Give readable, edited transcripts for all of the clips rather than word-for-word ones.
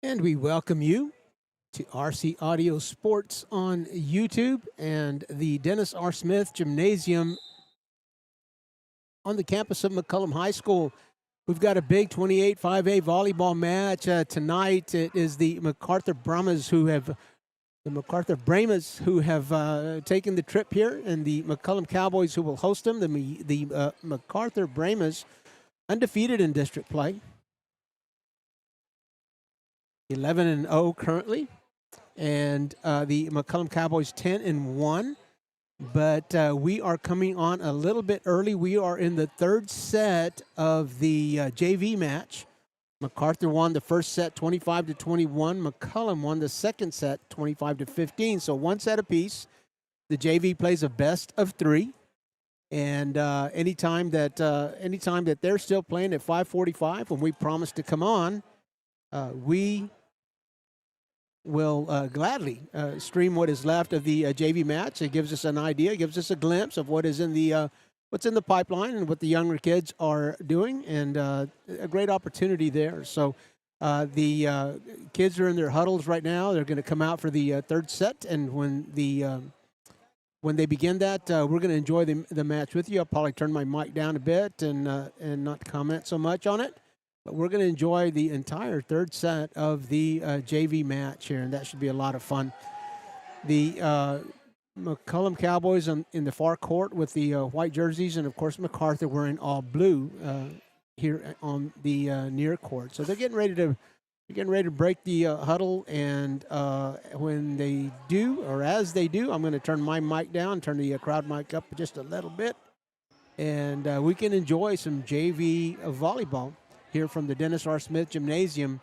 And we welcome you to RC Audio Sports on YouTube and the Dennis R. Smith Gymnasium on the campus of McCollum High School. We've got a big 28 5A volleyball match tonight. It is the MacArthur Brahmas who have taken the trip here, and the McCollum Cowboys who will host them. The MacArthur Brahmas undefeated in district play, 11-0 currently, and the McCollum Cowboys 10-1. But we are coming on a little bit early. We are in the third set of the JV match. MacArthur won the first set 25-21. McCollum won the second set 25-15. So one set apiece. The JV plays a best of three. And anytime that they're still playing at 5:45, when we promise to come on, we will gladly stream what is left of the JV match. It gives us an idea, gives us a glimpse of what is in the what's in the pipeline and what the younger kids are doing, and a great opportunity there. So the kids are in their huddles right now. They're going to come out for the third set, and when they begin that, we're going to enjoy the match with you. I'll probably turn my mic down a bit and not comment so much on it. But we're going to enjoy the entire third set of the JV match here, and that should be a lot of fun. The McCollum Cowboys in the far court with the white jerseys, and, of course, MacArthur wearing all blue here on the near court. So they're getting ready to break the huddle, and when they do, or as they do, I'm going to turn my mic down, turn the crowd mic up just a little bit, and we can enjoy some JV volleyball here from the Dennis R. Smith Gymnasium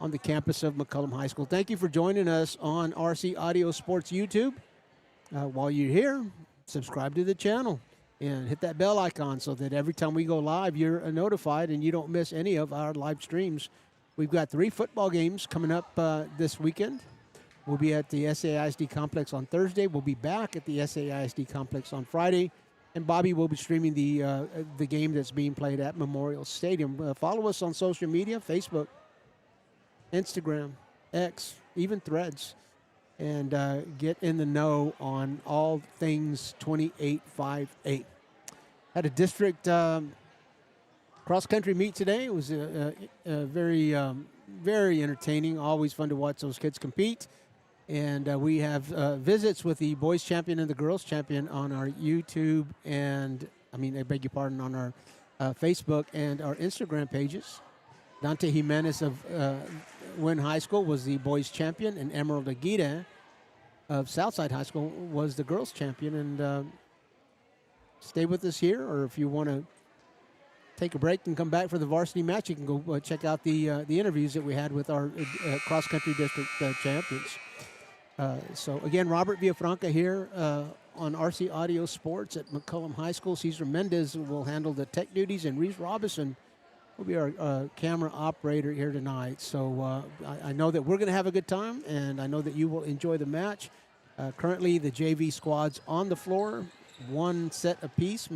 on the campus of McCollum High School. Thank you for joining us on RC Audio Sports YouTube. While you're here, subscribe to the channel and hit that bell icon so that every time we go live, you're notified and you don't miss any of our live streams. We've got 3 football games coming up this weekend. We'll be at the SAISD Complex on Thursday. We'll be back at the SAISD Complex on Friday. And Bobby will be streaming the game that's being played at Memorial Stadium. Follow us on social media, Facebook, Instagram, X, even Threads, and get in the know on all things 28-5-8. Had a district cross-country meet today. It was very, very entertaining. Always fun to watch those kids compete. And we have visits with the boys champion and the girls champion on our YouTube I beg your pardon, on our Facebook and our Instagram pages. Dante Jimenez of Wynn High School was the boys champion, and Emerald Aguirre of Southside High School was the girls champion. And stay with us here, or if you want to take a break and come back for the varsity match, you can go check out the interviews that we had with our cross-country district champions. So, again, Robert Villafranca here on RC Audio Sports at McCollum High School. Cesar Mendez will handle the tech duties, and Reese Robinson will be our camera operator here tonight. So I know that we're going to have a good time, and I know that you will enjoy the match. Currently, the JV squad's on the floor, one set apiece.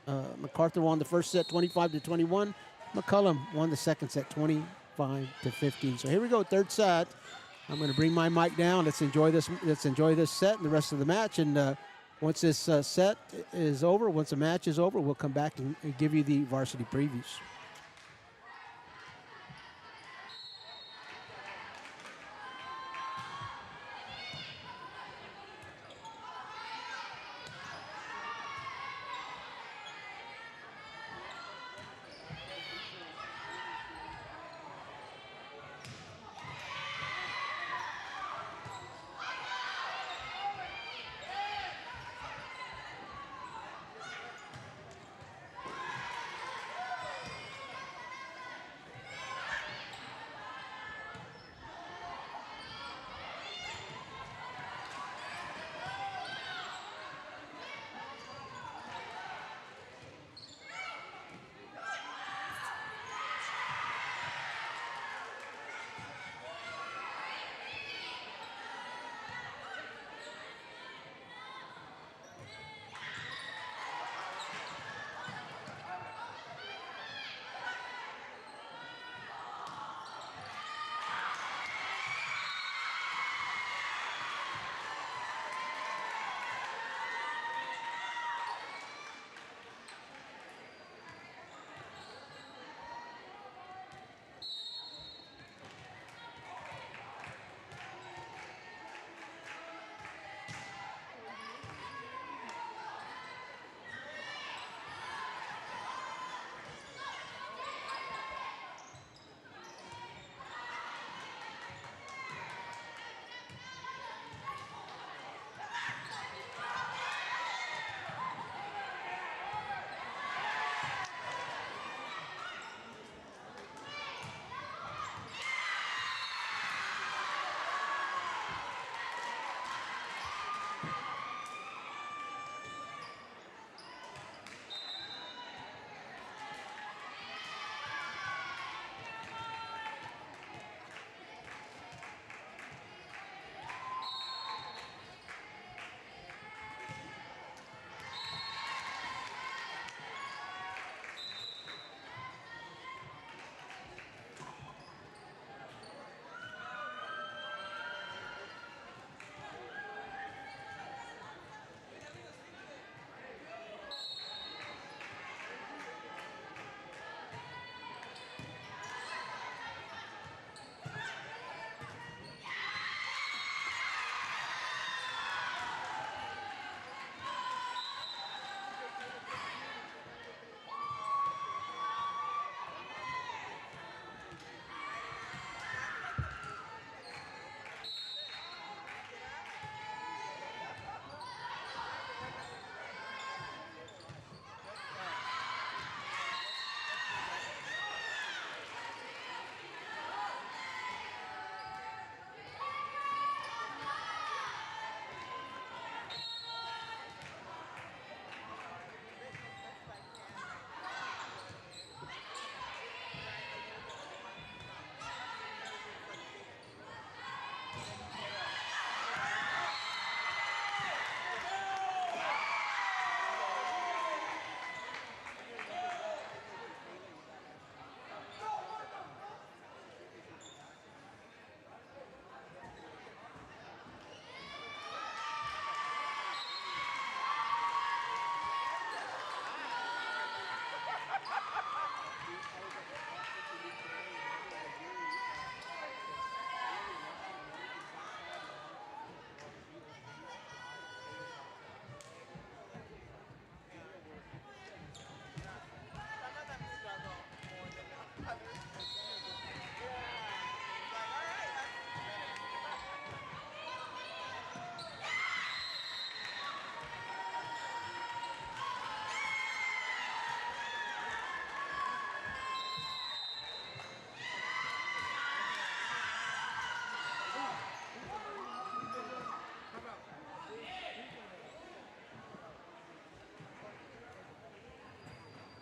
MacArthur won the first set 25-21. McCollum won the second set 25-15. So here we go, third set. I'm going to bring my mic down. Let's enjoy this set and the rest of the match. And once this set is over, once the match is over, we'll come back and give you the varsity previews.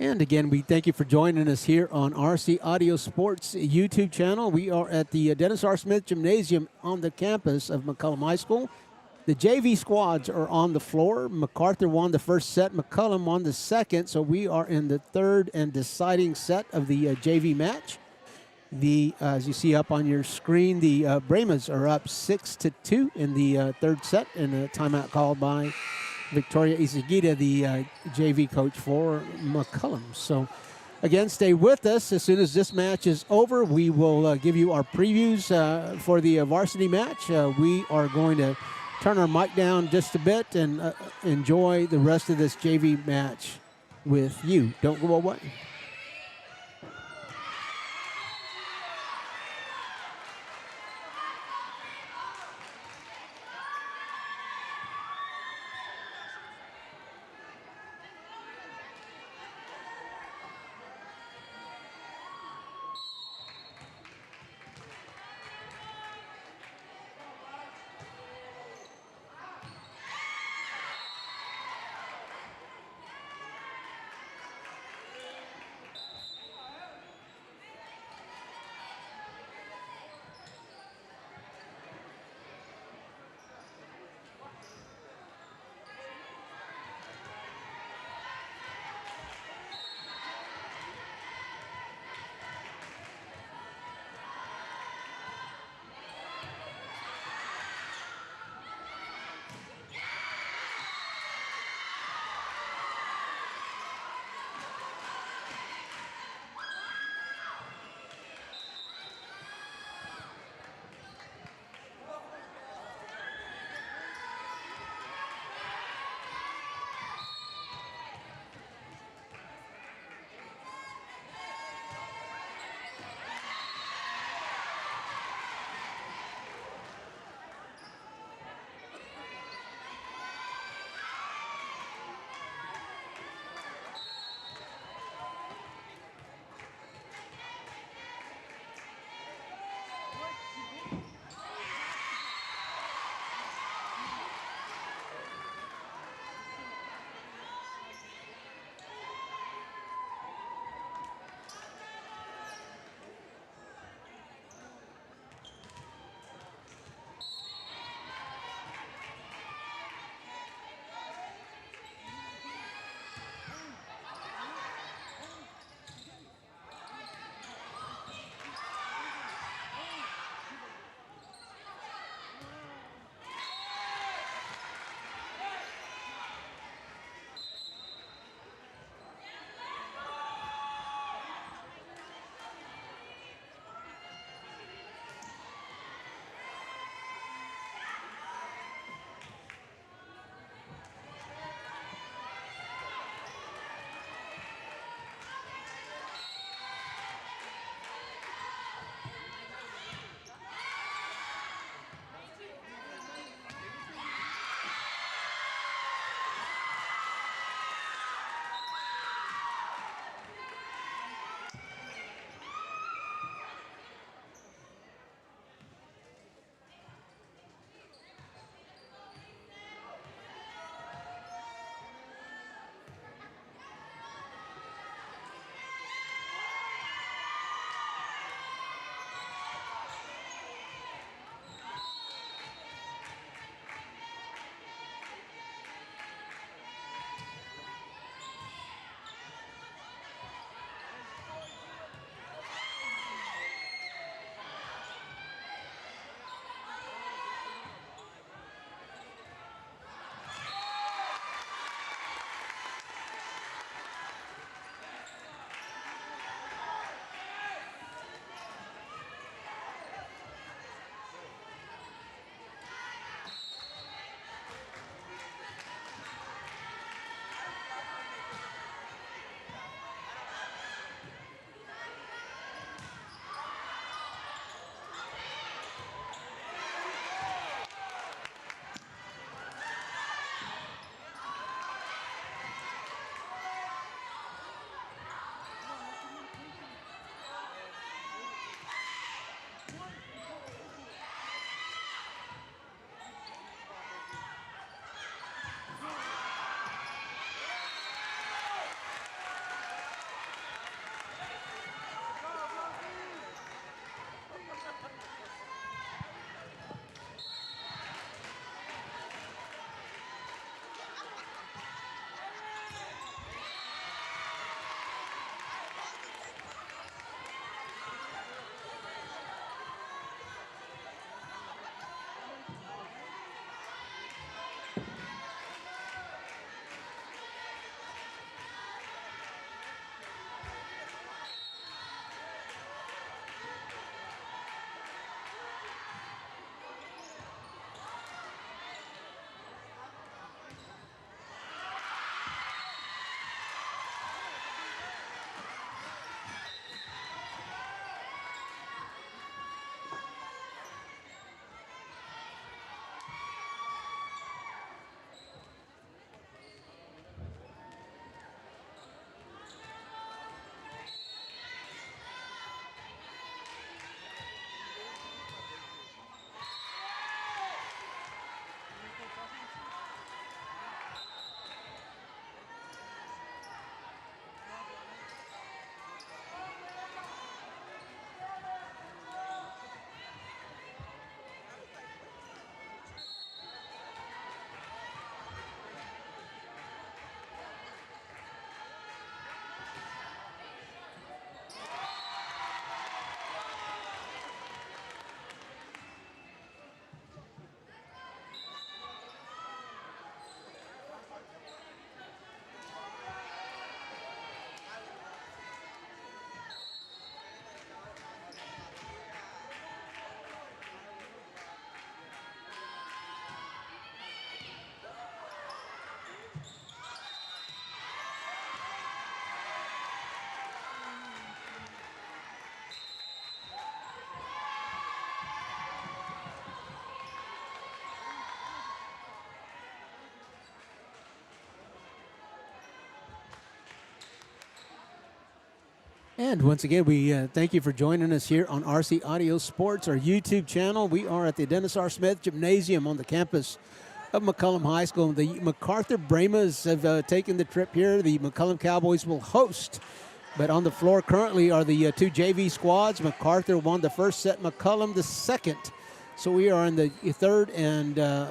And again, we thank you for joining us here on RC Audio Sports YouTube channel. We are at the Dennis R. Smith Gymnasium on the campus of McCollum High School. The JV squads are on the floor. MacArthur won the first set. McCollum won the second. So we are in the third and deciding set of the JV match. As you see up on your screen, the Brahmas are up 6-2 in the third set, and a timeout called by Victoria Izagita, the JV coach for McCollum. So, again, stay with us. As soon as this match is over, we will give you our previews for the varsity match. We are going to turn our mic down just a bit and enjoy the rest of this JV match with you. Don't go away. And once again, we thank you for joining us here on RC Audio Sports, our YouTube channel. We are at the Dennis R. Smith Gymnasium on the campus of McCollum High School. The MacArthur Brahmas have taken the trip here. The McCollum Cowboys will host. But on the floor currently are the two JV squads. MacArthur won the first set, McCollum the second. So we are in the third and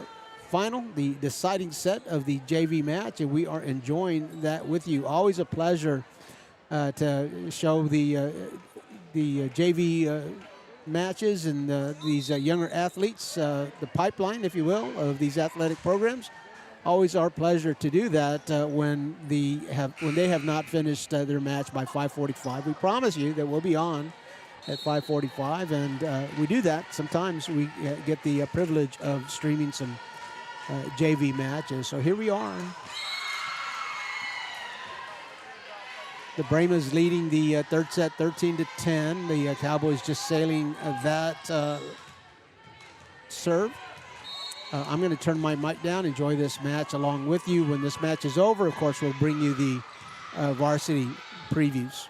final, the deciding set of the JV match, and we are enjoying that with you. Always a pleasure to show the JV matches and these younger athletes, the pipeline, if you will, of these athletic programs. Always our pleasure to do that when they have not finished their match by 5:45. We promise you that we'll be on at 5:45, and we do that. Sometimes we get the privilege of streaming some JV matches. So here we are. The Brahmas leading the third set 13-10. The Cowboys just sailing that serve. I'm going to turn my mic down, enjoy this match along with you. When this match is over, of course, we'll bring you the varsity previews.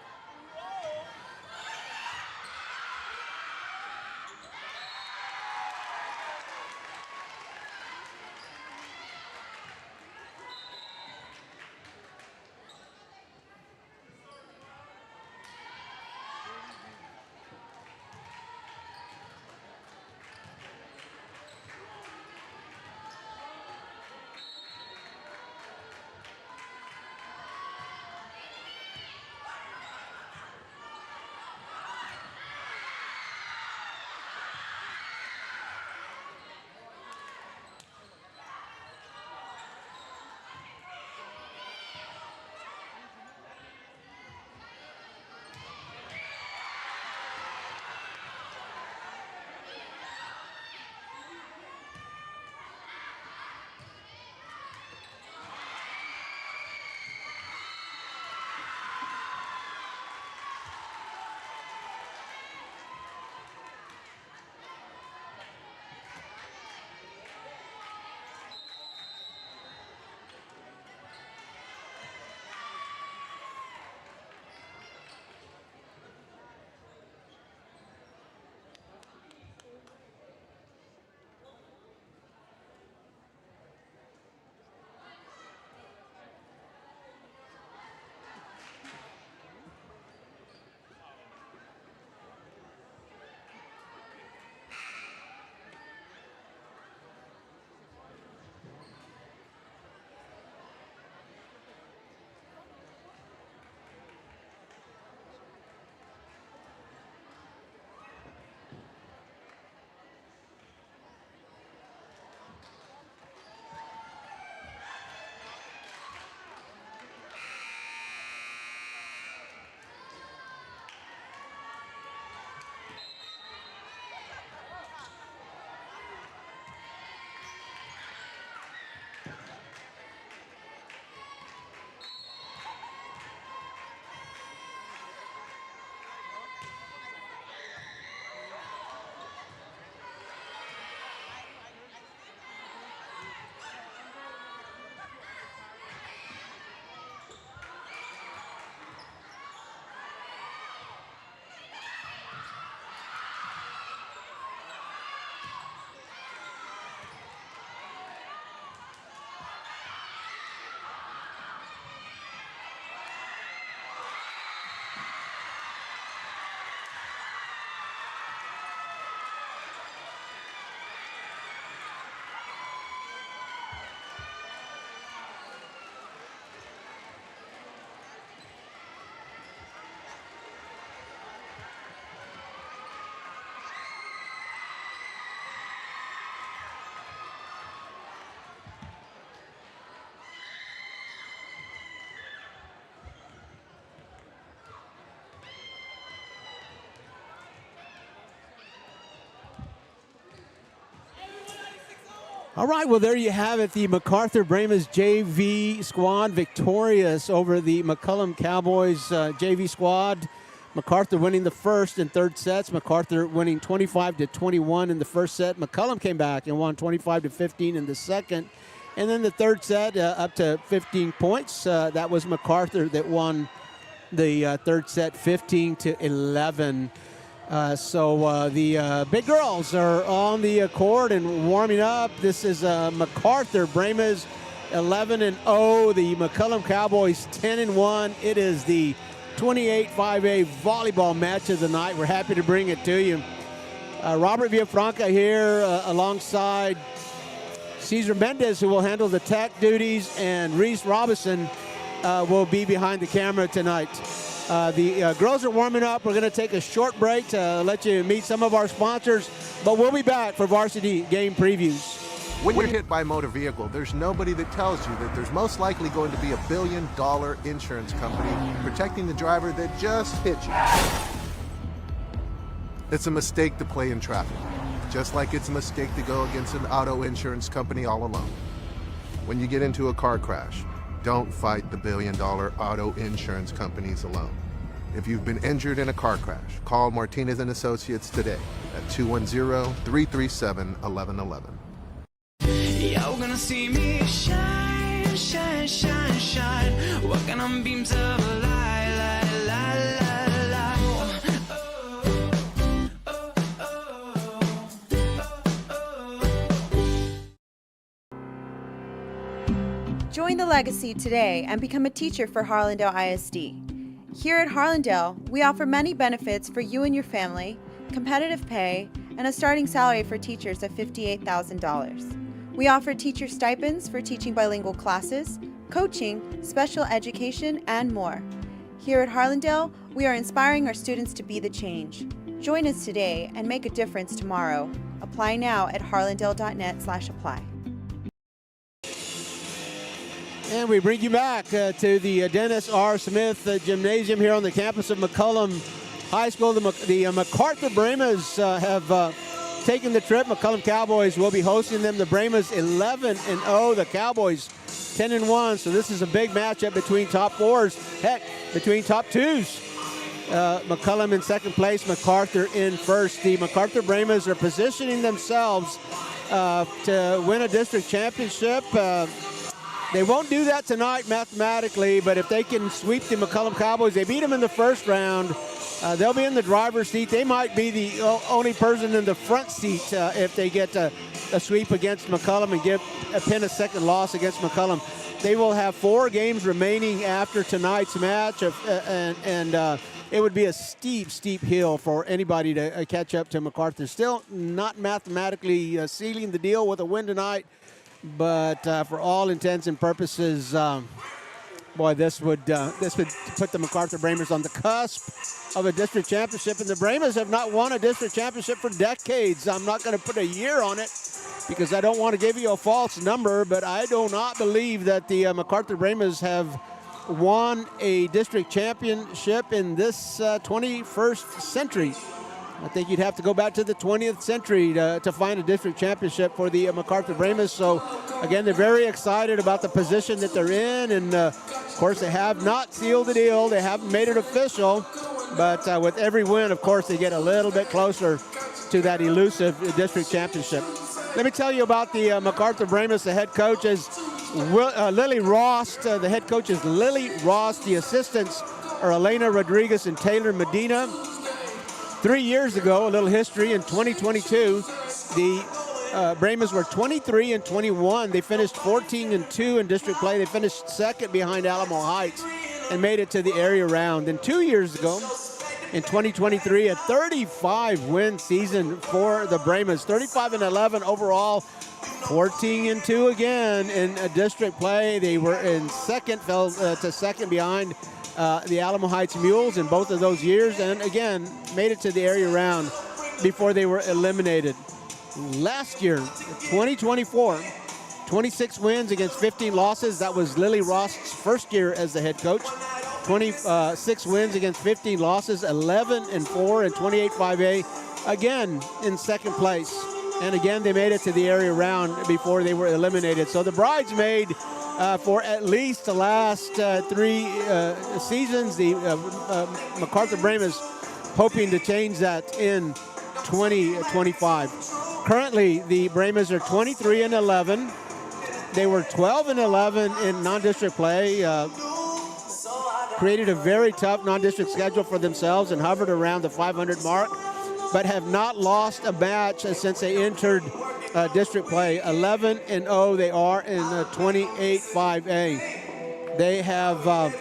All right, well, there you have it. The MacArthur Brahmas JV squad victorious over the McCollum Cowboys JV squad. MacArthur winning the first and third sets. MacArthur winning 25-21 in the first set. McCollum came back and won 25-15 in the second. And then the third set up to 15 points. That was MacArthur that won the third set 15-11. So the big girls are on the court and warming up. This is MacArthur. Brema's 11-0. The McCollum Cowboys 10-1. It is the 28-5A volleyball match of the night. We're happy to bring it to you. Robert Villafranca here alongside Cesar Mendez, who will handle the tech duties, and Reese Robinson will be behind the camera tonight. The girls are warming up. We're going to take a short break to let you meet some of our sponsors, but we'll be back for varsity game previews. When you're hit by a motor vehicle, there's nobody that tells you that there's most likely going to be $1 billion insurance company protecting the driver that just hit you. It's a mistake to play in traffic, just like it's a mistake to go against an auto insurance company all alone. When you get into a car crash, don't fight the $1 billion auto insurance companies alone. If you've been injured in a car crash, call Martinez & Associates today at 210-337-1111. You're gonna see me shine, shine, shine, shine, walking on beams of light, light, light, light, light. Oh, oh, oh. Join the legacy today and become a teacher for Harlandale ISD. Here at Harlandale, we offer many benefits for you and your family, competitive pay, and a starting salary for teachers of $58,000. We offer teacher stipends for teaching bilingual classes, coaching, special education, and more. Here at Harlandale, we are inspiring our students to be the change. Join us today and make a difference tomorrow. Apply now at harlandale.net/apply. And we bring you back to the Dennis R. Smith Gymnasium here on the campus of McCollum High School. The MacArthur Bremas have taken the trip. McCollum Cowboys will be hosting them. The Bremas 11-0, the Cowboys 10-1. So this is a big matchup between top fours, heck, between top twos. McCollum in second place, MacArthur in first. The MacArthur Bremas are positioning themselves to win a district championship. They won't do that tonight mathematically, but if they can sweep the McCollum Cowboys, they beat them in the first round, they'll be in the driver's seat. They might be the only person in the front seat if they get a sweep against McCollum and pin a second loss against McCollum. They will have 4 games remaining after tonight's match, and it would be a steep, steep hill for anybody to catch up to MacArthur. Still not mathematically sealing the deal with a win tonight, but for all intents and purposes, boy, this would put the MacArthur Bremas on the cusp of a district championship, and the Bremas have not won a district championship for decades. I'm not going to put a year on it because I don't want to give you a false number, but I do not believe that the MacArthur Bremas have won a district championship in this 21st century. I think you'd have to go back to the 20th century to find a district championship for the MacArthur Bremas. So, again, they're very excited about the position that they're in. And, of course, they have not sealed the deal. They haven't made it official. But with every win, of course, they get a little bit closer to that elusive district championship. Let me tell you about the MacArthur Bremas. The head coach is Lily Rost. The head coach is Lily Rost. The assistants are Elena Rodriguez and Taylor Medina. 3 years ago, a little history, in 2022, the Bremas were 23-21. They finished 14-2 in district play. They finished second behind Alamo Heights and made it to the area round. And 2 years ago, in 2023, a 35-win season for the Bremas. 35-11 overall, 14-2 again in district play. They were in second, fell to second behind the Alamo Heights Mules in both of those years, and again, made it to the area round before they were eliminated. Last year, 2024, 26 wins against 15 losses. That was Lily Rost's first year as the head coach. 26 wins against 15 losses, 11-4 in 28-5A, again in second place. And again, they made it to the area round before they were eliminated. So the bridesmaid for at least the last 3 seasons, the MacArthur Bremas hoping to change that in 2025. Currently, the Bremas are 23-11. They were 12-11 in non-district play. created a very tough non-district schedule for themselves and hovered around the 500 mark, but have not lost a match since they entered district play. 11-0 they are in 28-5A. They have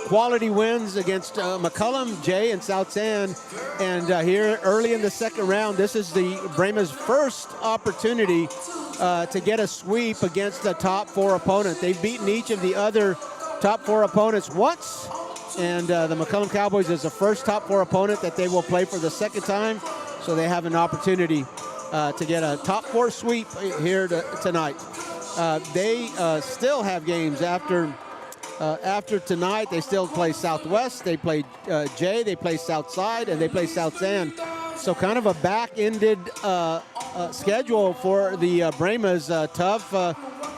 quality wins against McCollum, Jay, and South San. And here early in the second round, this is the Brema's first opportunity to get a sweep against the top 4 opponent. They've beaten each of the other top 4 opponents once, and the McCollum Cowboys is the first top 4 opponent that they will play for the second time. So they have an opportunity to get a top 4 sweep here tonight. They still have games after tonight. They still play Southwest, they play Jay, they play Southside, and they play South San. So kind of a back-ended schedule for the Bremas. Tough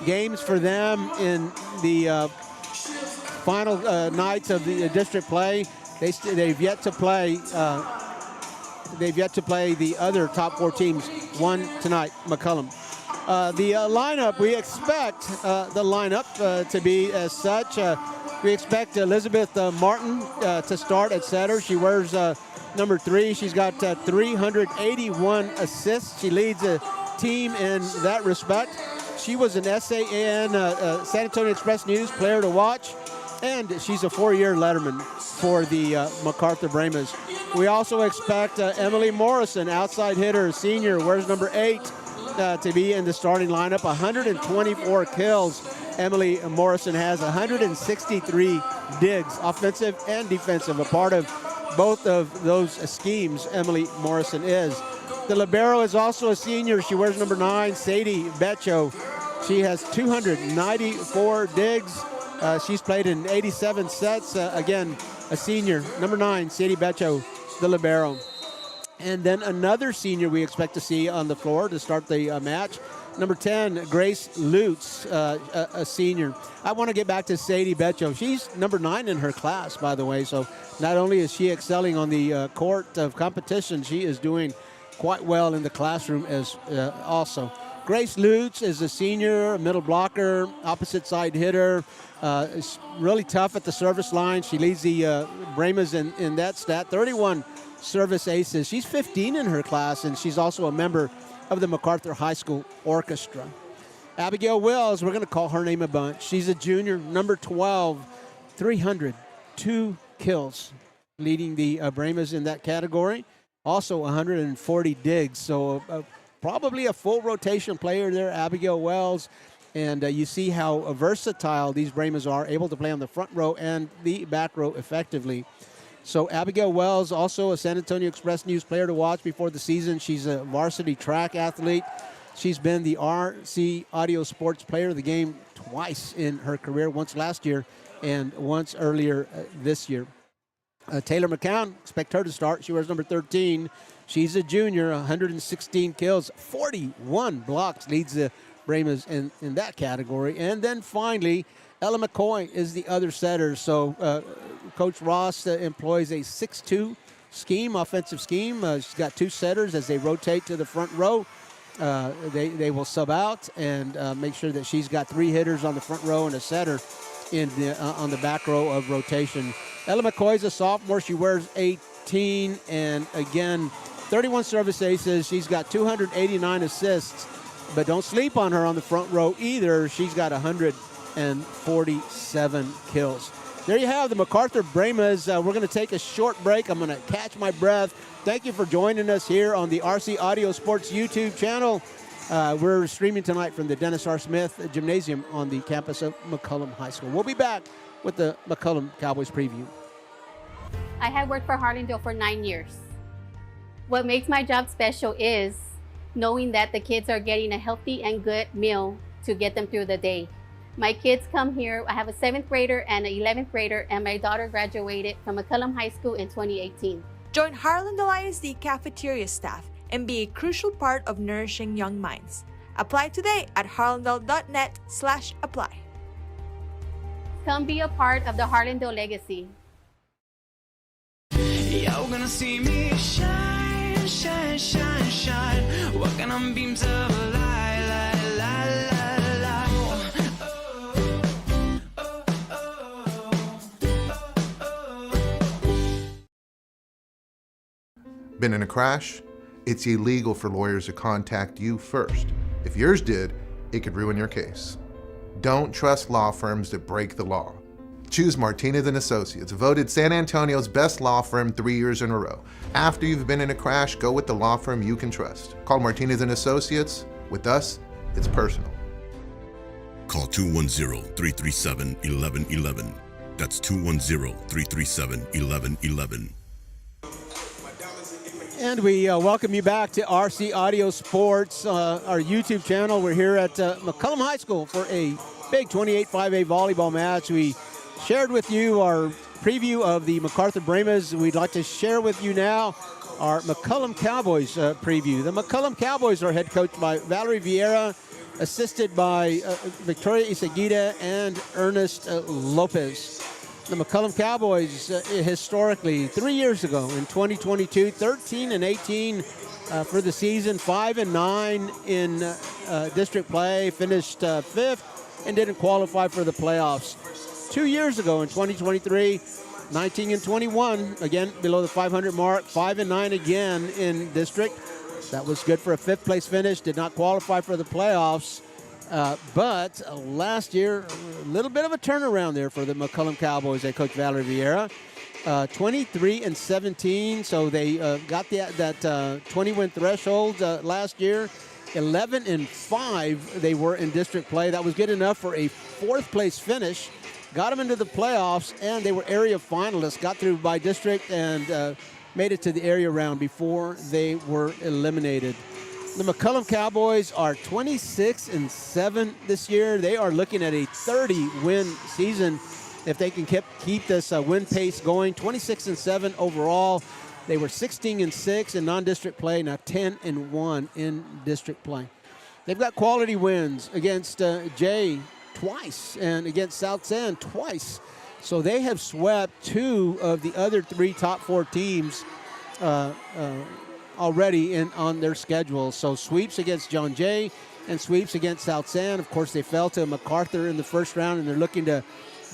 games for them in the final nights of the district play. They've yet to play. They've yet to play the other top 4 teams. One tonight, McCollum. The lineup, we expect the lineup to be as such. We expect Elizabeth Martin to start at setter. She wears number 3. She's got 381 assists. She leads the team in that respect. She was an SAN, San Antonio Express News player to watch, and she's a 4-year letterman for the MacArthur Bremas. We also expect Emily Morrison, outside hitter, senior, wears number 8, to be in the starting lineup. 124 kills. Emily Morrison has 163 digs, offensive and defensive, a part of both of those schemes Emily Morrison is. The libero is also a senior. She wears number 9, Sadie Becho. She has 294 digs. She's played in 87 sets. Again, a senior, number 9, Sadie Becho, the libero. And then another senior we expect to see on the floor to start the match. Number 10, Grace Lutz, a senior. I want to get back to Sadie Becho. She's number 9 in her class, by the way. So not only is she excelling on the court of competition, she is doing quite well in the classroom as also. Grace Lutz is a senior, a middle blocker, opposite side hitter. Is really tough at the service line. She leads the Bremas in that stat. 31 service aces. She's 15 in her class, and she's also a member of the MacArthur High School Orchestra. Abigail Wills, we're going to call her name a bunch. She's a junior, number 12, 302 kills, leading the Bremas in that category. Also 140 digs, so probably a full rotation player there, Abigail Wells. And you see how versatile these Bremas are, able to play on the front row and the back row effectively. So Abigail Wells, also a San Antonio Express News player to watch before the season. She's a varsity track athlete. She's been the RC Audio Sports Player of the Game twice in her career, once last year and once earlier this year. Taylor McCown, expect her to start. She wears number 13. She's a junior, 116 kills, 41 blocks, leads the Bremas in that category. And then finally, Ella McCoy is the other setter. So Coach Ross employs a 6-2 scheme, offensive scheme. She's got 2 setters as they rotate to the front row. They will sub out and make sure that she's got 3 hitters on the front row and a setter on the back row of rotation. Ella McCoy's a sophomore. She wears 18, and again, 31 service aces. She's got 289 assists, but don't sleep on her on the front row either. She's got 147 kills. There you have the MacArthur Bremas. We're going to take a short break. I'm going to catch my breath. Thank you for joining us here on the RC Audio Sports YouTube channel. We're streaming tonight from the Dennis R. Smith Gymnasium on the campus of McCollum High School. We'll be back with the McCollum Cowboys preview. I have worked for Harlandale for 9 years. What makes my job special is knowing that the kids are getting a healthy and good meal to get them through the day. My kids come here. I have a 7th grader and an 11th grader, and my daughter graduated from McCollum High School in 2018. Join Harlandale ISD cafeteria staff and be a crucial part of nourishing young minds. Apply today at harlandale.net/apply. Come be a part of the Harlandale legacy. You're gonna see me shine, shine, shine, shine. Walking on beams of light, light, light, light, light. Oh, oh, oh, oh, Been in a crash? It's illegal for lawyers to contact you first. If yours did, it could ruin your case. Don't trust law firms that break the law. Choose Martinez & Associates, voted San Antonio's best law firm 3 years in a row. After you've been in a crash, go with the law firm you can trust. Call Martinez & Associates. With us, it's personal. Call 210-337-1111. That's 210-337-1111. And we welcome you back to RC Audio Sports, our YouTube channel. We're here at McCollum High School for a big 28-5A volleyball match. We shared with you our preview of the MacArthur Brahmas. We'd like to share with you now our McCollum Cowboys preview. The McCollum Cowboys are head coached by Valerie Vieira, assisted by Victoria Isaguida and Ernest Lopez. The McCollum Cowboys, historically, 3 years ago in 2022, 13-18 for the season, 5-9 in district play, finished fifth, and didn't qualify for the playoffs. 2 years ago in 2023, 19-21, again below the 500 mark, 5-9 again in district. That was good for a fifth place finish, did not qualify for the playoffs. But last year, a little bit of a turnaround there for the McCollum Cowboys. They coach Valerie Vieira, 23-17. So they got that 20-win threshold last year. 11-5 they were in district play. That was good enough for a fourth place finish. Got them into the playoffs, and they were area finalists. Got through by district and made it to the area round before they were eliminated. The McCollum Cowboys are 26-7 this year. They are looking at a 30-win season if they can keep this win pace going. 26-7 overall. They were 16-6 in non-district play, now 10-1 in district play. They've got quality wins against Jay twice and against South San twice. So they have swept two of the other three top four teams already on their schedule. So sweeps against John Jay and sweeps against South San. Of course, they fell to MacArthur in the first round, and they're looking to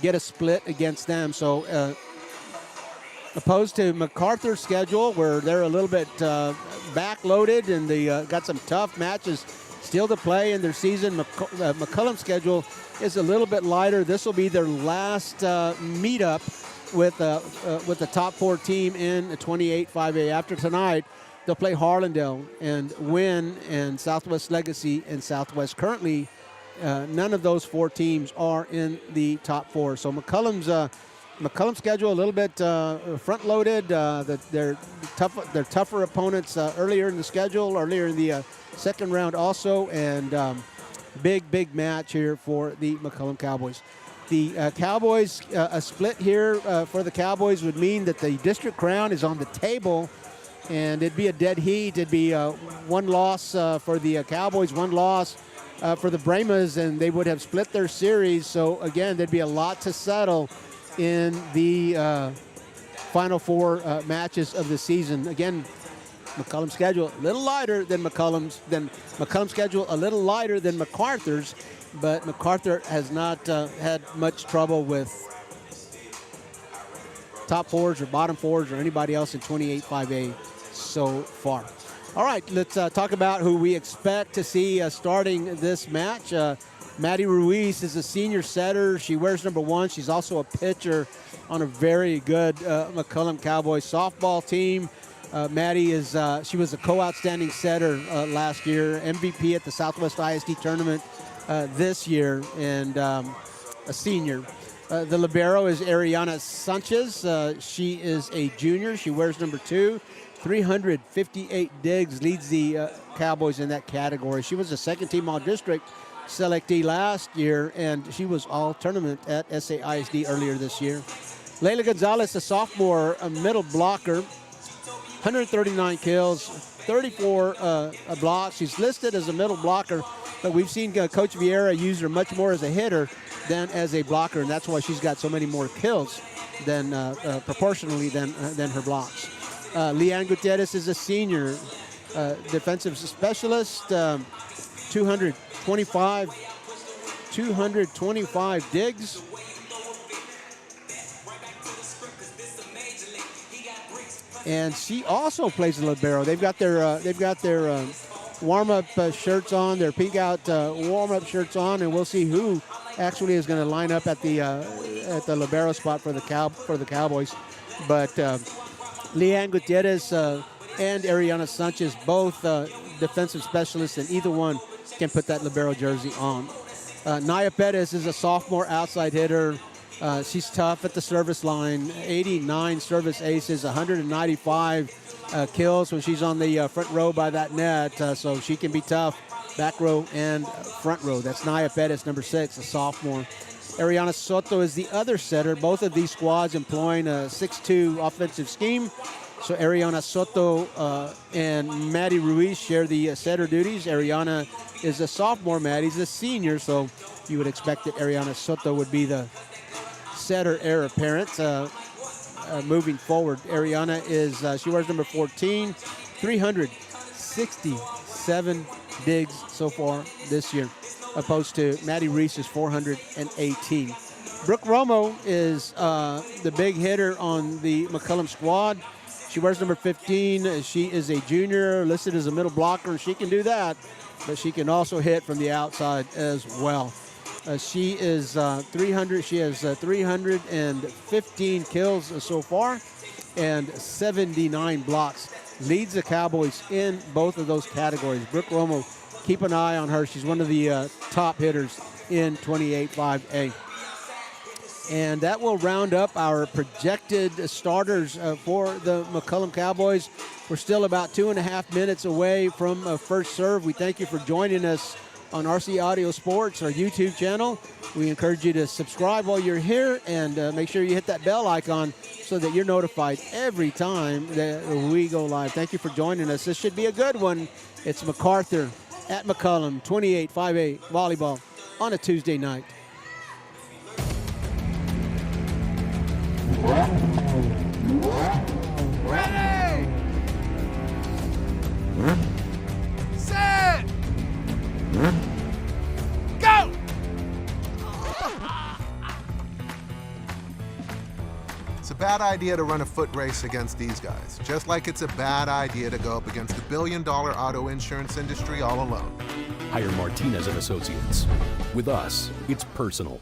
get a split against them. So opposed to MacArthur's schedule, where they're a little bit backloaded and they got some tough matches still to play in their season. McCollum's schedule is a little bit lighter. This will be their last meetup with the top four team in the 28-5A. After tonight, they'll play Harlandale and Wynn and Southwest Legacy and Southwest. Currently, none of those four teams are in the top four. So McCollum's schedule a little bit front-loaded. They're tougher opponents earlier in the schedule, earlier in the second round also, and big match here for the McCollum Cowboys. The Cowboys, a split here for the Cowboys would mean that the district crown is on the table, and it'd be a dead heat. It'd be one loss for the Cowboys, one loss for the Brahmas, and they would have split their series. So, again, there'd be a lot to settle in the final four matches of the season. Again, McCollum's schedule a little lighter than McCollum's schedule a little lighter than MacArthur's, but MacArthur has not had much trouble with top fours or bottom fours or anybody else in 28-5A so far. All right, let's talk about who we expect to see starting this match. Maddie Ruiz is a senior setter. She wears number 1. She's also a pitcher on a very good McCollum Cowboys softball team. Maddie she was a co-outstanding setter last year, MVP at the Southwest ISD tournament this year, and a senior. The libero is Ariana Sanchez. She is a junior. She wears number 2. 358 digs, leads the Cowboys in that category. She was a second-team all-district selectee last year, and she was all-tournament at SAISD earlier this year. Layla Gonzalez, a sophomore, a middle blocker, 139 kills, 34 blocks. She's listed as a middle blocker, but we've seen Coach Vieira use her much more as a hitter than as a blocker, and that's why she's got so many more kills than proportionally than her blocks. Leanne Gutierrez is a senior defensive specialist, 225 digs. and she also plays the libero. They've got their warm-up shirts on, their pink out warm-up shirts on, and we'll see who actually is going to line up at the libero spot for the Cowboys. But Leanne Gutierrez and Ariana Sanchez, both defensive specialists, and either one can put that libero jersey on. Naya Perez is a sophomore outside hitter. She's tough at the service line, 89 service aces, 195 kills when she's on the front row by that net, so she can be tough back row and front row. That's Naya Perez, number 6, a sophomore. Ariana Soto is the other setter. Both of these squads employing a 6-2 offensive scheme. So Ariana Soto and Maddie Ruiz share the setter duties. Ariana is a sophomore, Maddie's a senior, so you would expect that Ariana Soto would be the setter heir apparent moving forward. Ariana is, she wears number 14, 367 digs so far this year, opposed to Maddie Reese's 418. Brooke Romo is the big hitter on the McCollum squad. She wears number 15. She is a junior, listed as a middle blocker. She can do that, but she can also hit from the outside as well. She is 300. She has 315 kills so far and 79 blocks. Leads the Cowboys in both of those categories. Brooke Romo, keep an eye on her. She's one of the top hitters in 28-5A. And that will round up our projected starters for the McCollum Cowboys. We're still about 2.5 minutes away from first serve. We thank you for joining us on RC Audio Sports, our YouTube channel. We encourage you to subscribe while you're here, and make sure you hit that bell icon so that you're notified every time that we go live. Thank you for joining us. This should be a good one. It's MacArthur at McCollum, 28-5A volleyball on a Tuesday night. Ready! Set! Go! It's a bad idea to run a foot race against these guys, just like it's a bad idea to go up against the billion-dollar auto insurance industry all alone. Hire Martinez and Associates. With us, it's personal.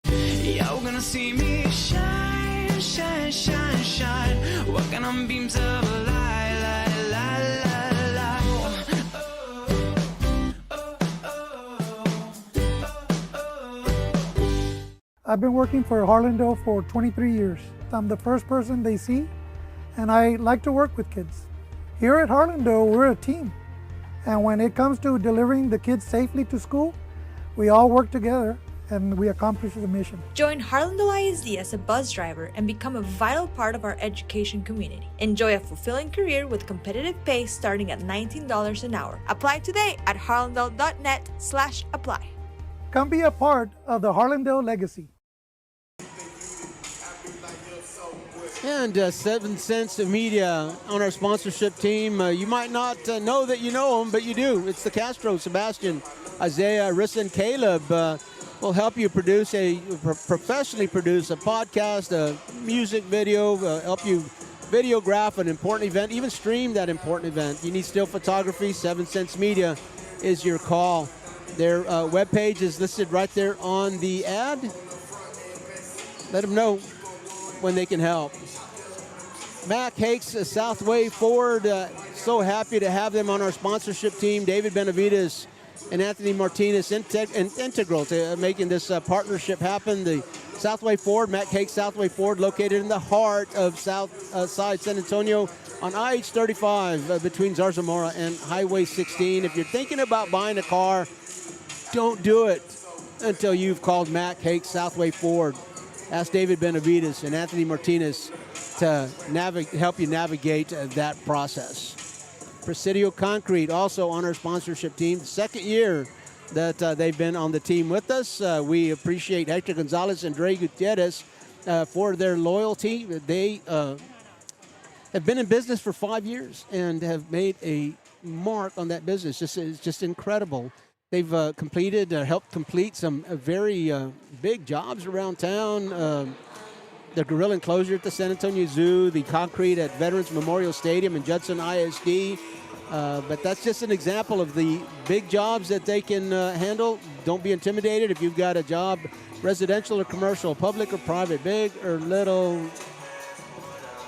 You're gonna see me shine, shine, shine, shine. Walking on beams of a light, light, light, light, light. I've been working for Harlandale for 23 years. I'm the first person they see, and I like to work with kids. Here at Harlandale, we're a team. And when it comes to delivering the kids safely to school, we all work together and we accomplish the mission. Join Harlandale ISD as a bus driver and become a vital part of our education community. Enjoy a fulfilling career with competitive pay starting at $19 an hour. Apply today at harlandale.net/apply. Come be a part of the Harlandale legacy. And 7 Cents Media on our sponsorship team. You might not know that you know them, but you do. It's the Castro, Sebastian, Isaiah, Rissa, and Caleb. Will help you professionally produce a podcast, a music video, help you videograph an important event, even stream that important event. You need still photography, 7 Cents Media is your call. Their webpage is listed right there on the ad. Let them know when they can help. Mac Hakes, Southway Ford, so happy to have them on our sponsorship team. David Benavides and Anthony Martinez integral to making this partnership happen. The Southway Ford, Mac Hakes Southway Ford, located in the heart of South Side San Antonio on IH-35 between Zarzamora and Highway 16. If you're thinking about buying a car, don't do it until you've called Mac Hakes Southway Ford. Ask David Benavides and Anthony Martinez to help you navigate that process. Presidio Concrete also on our sponsorship team. The second year that they've been on the team with us. We appreciate Hector Gonzalez and Dre Gutierrez for their loyalty. They have been in business for 5 years and have made a mark on that business. It's just incredible. They've helped complete some very big jobs around town. the gorilla enclosure at the San Antonio Zoo, the concrete at Veterans Memorial Stadium and Judson ISD. But that's just an example of the big jobs that they can handle. Don't be intimidated if you've got a job, residential or commercial, public or private, big or little.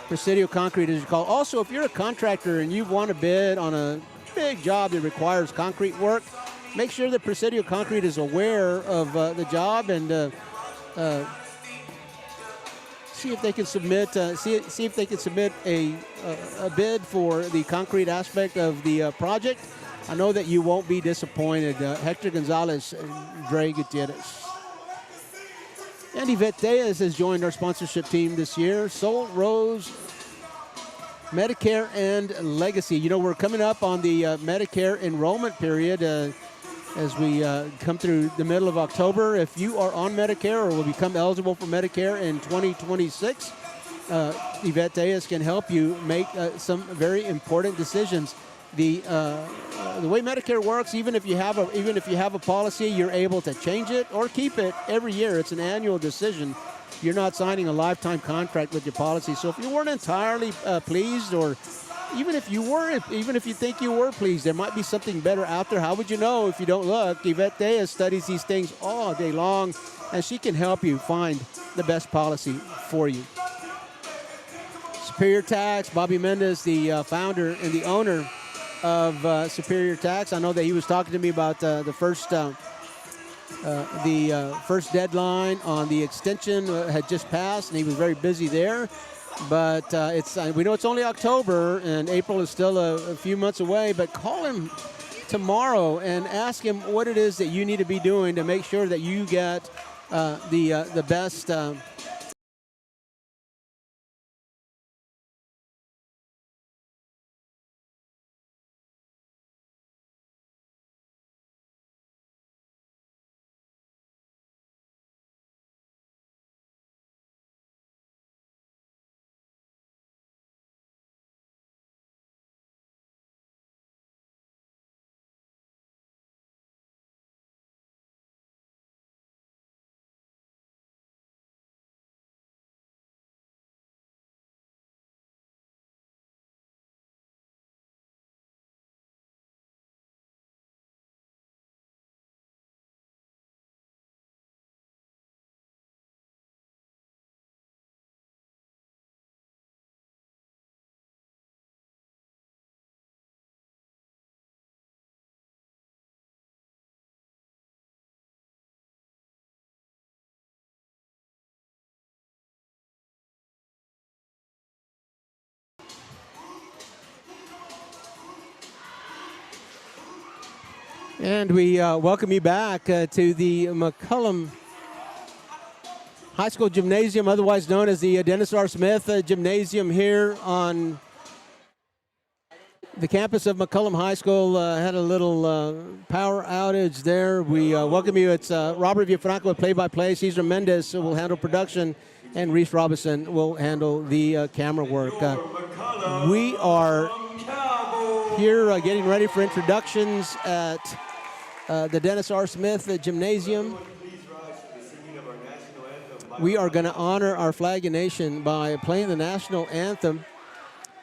Presidio Concrete is called. Also, if you're a contractor and you want to bid on a big job that requires concrete work, make sure that Presidio Concrete is aware of the job and see if they can submit see if they can submit a bid for the concrete aspect of the project. I know that you won't be disappointed. Hector Gonzalez and Dre Gutierrez. And Yvette Diaz has joined our sponsorship team this year. Soul Rose, Medicare, and Legacy. You know, we're coming up on the Medicare enrollment period as we come through the middle of October. If you are on Medicare or will become eligible for Medicare in 2026, Yvette Diaz can help you make some very important decisions. The way Medicare works, even if you have a policy, you're able to change it or keep it every year. It's an annual decision. You're not signing a lifetime contract with your policy. So if you weren't entirely pleased, or even if you think you were pleased, there might be something better out there. How would you know if you don't look? Yvette Diaz studies these things all day long, and she can help you find the best policy for you. Superior Tax, Bobby Mendez, the founder and the owner of Superior Tax. I know that he was talking to me about the first deadline on the extension had just passed, and he was very busy there. But we know it's only October, and April is still a few months away. But call him tomorrow and ask him what it is that you need to be doing to make sure that you get the best. And we welcome you back to the McCollum High School Gymnasium, otherwise known as the Dennis R. Smith Gymnasium here on the campus of McCollum High School. Had a little power outage there. We welcome you. It's Robert Villafranco with play-by-play. Cesar Mendez will handle production, and Reese Robinson will handle the camera work. We are here getting ready for introductions at the Dennis R. Smith Gymnasium. We are going to honor our flag and nation by playing the national anthem,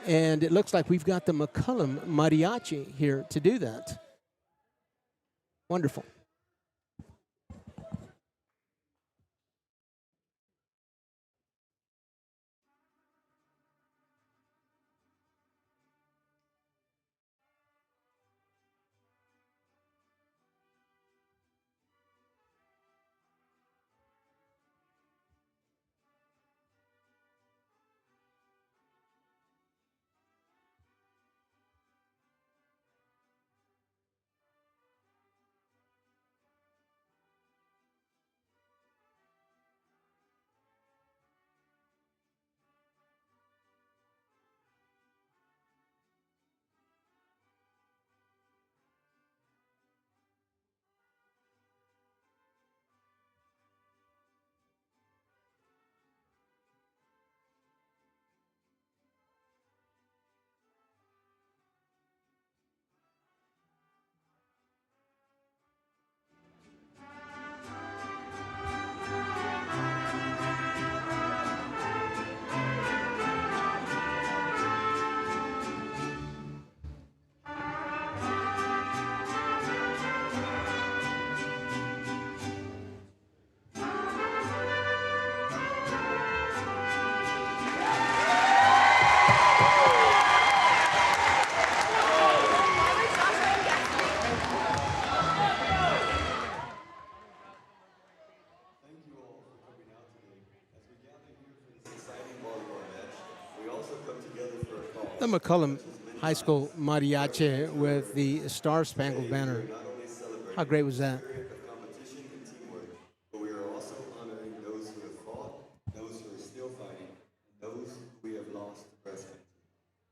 and it looks like we've got the McCollum Mariachi here to do that. Wonderful. the McCollum High School mariachi with the Star Spangled Banner. How great was that? But we are also honoring those who have fought, those who are still fighting, those we have lost to breast cancer.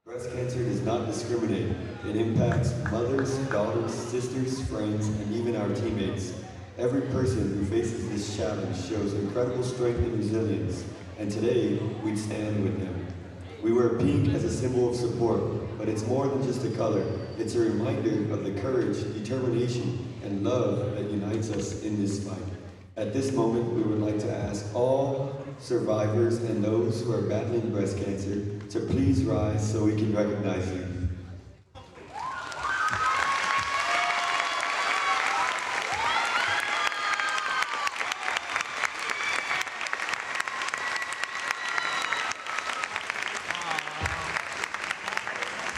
Breast cancer does not discriminate. It impacts mothers, daughters, sisters, friends, and even our teammates. Every person who faces this challenge shows incredible strength and resilience, and today we stand with them. We wear pink as a symbol of support, but it's more than just a color. It's a reminder of the courage, determination, and love that unites us in this fight. At this moment, we would like to ask all survivors and those who are battling breast cancer to please rise so we can recognize you.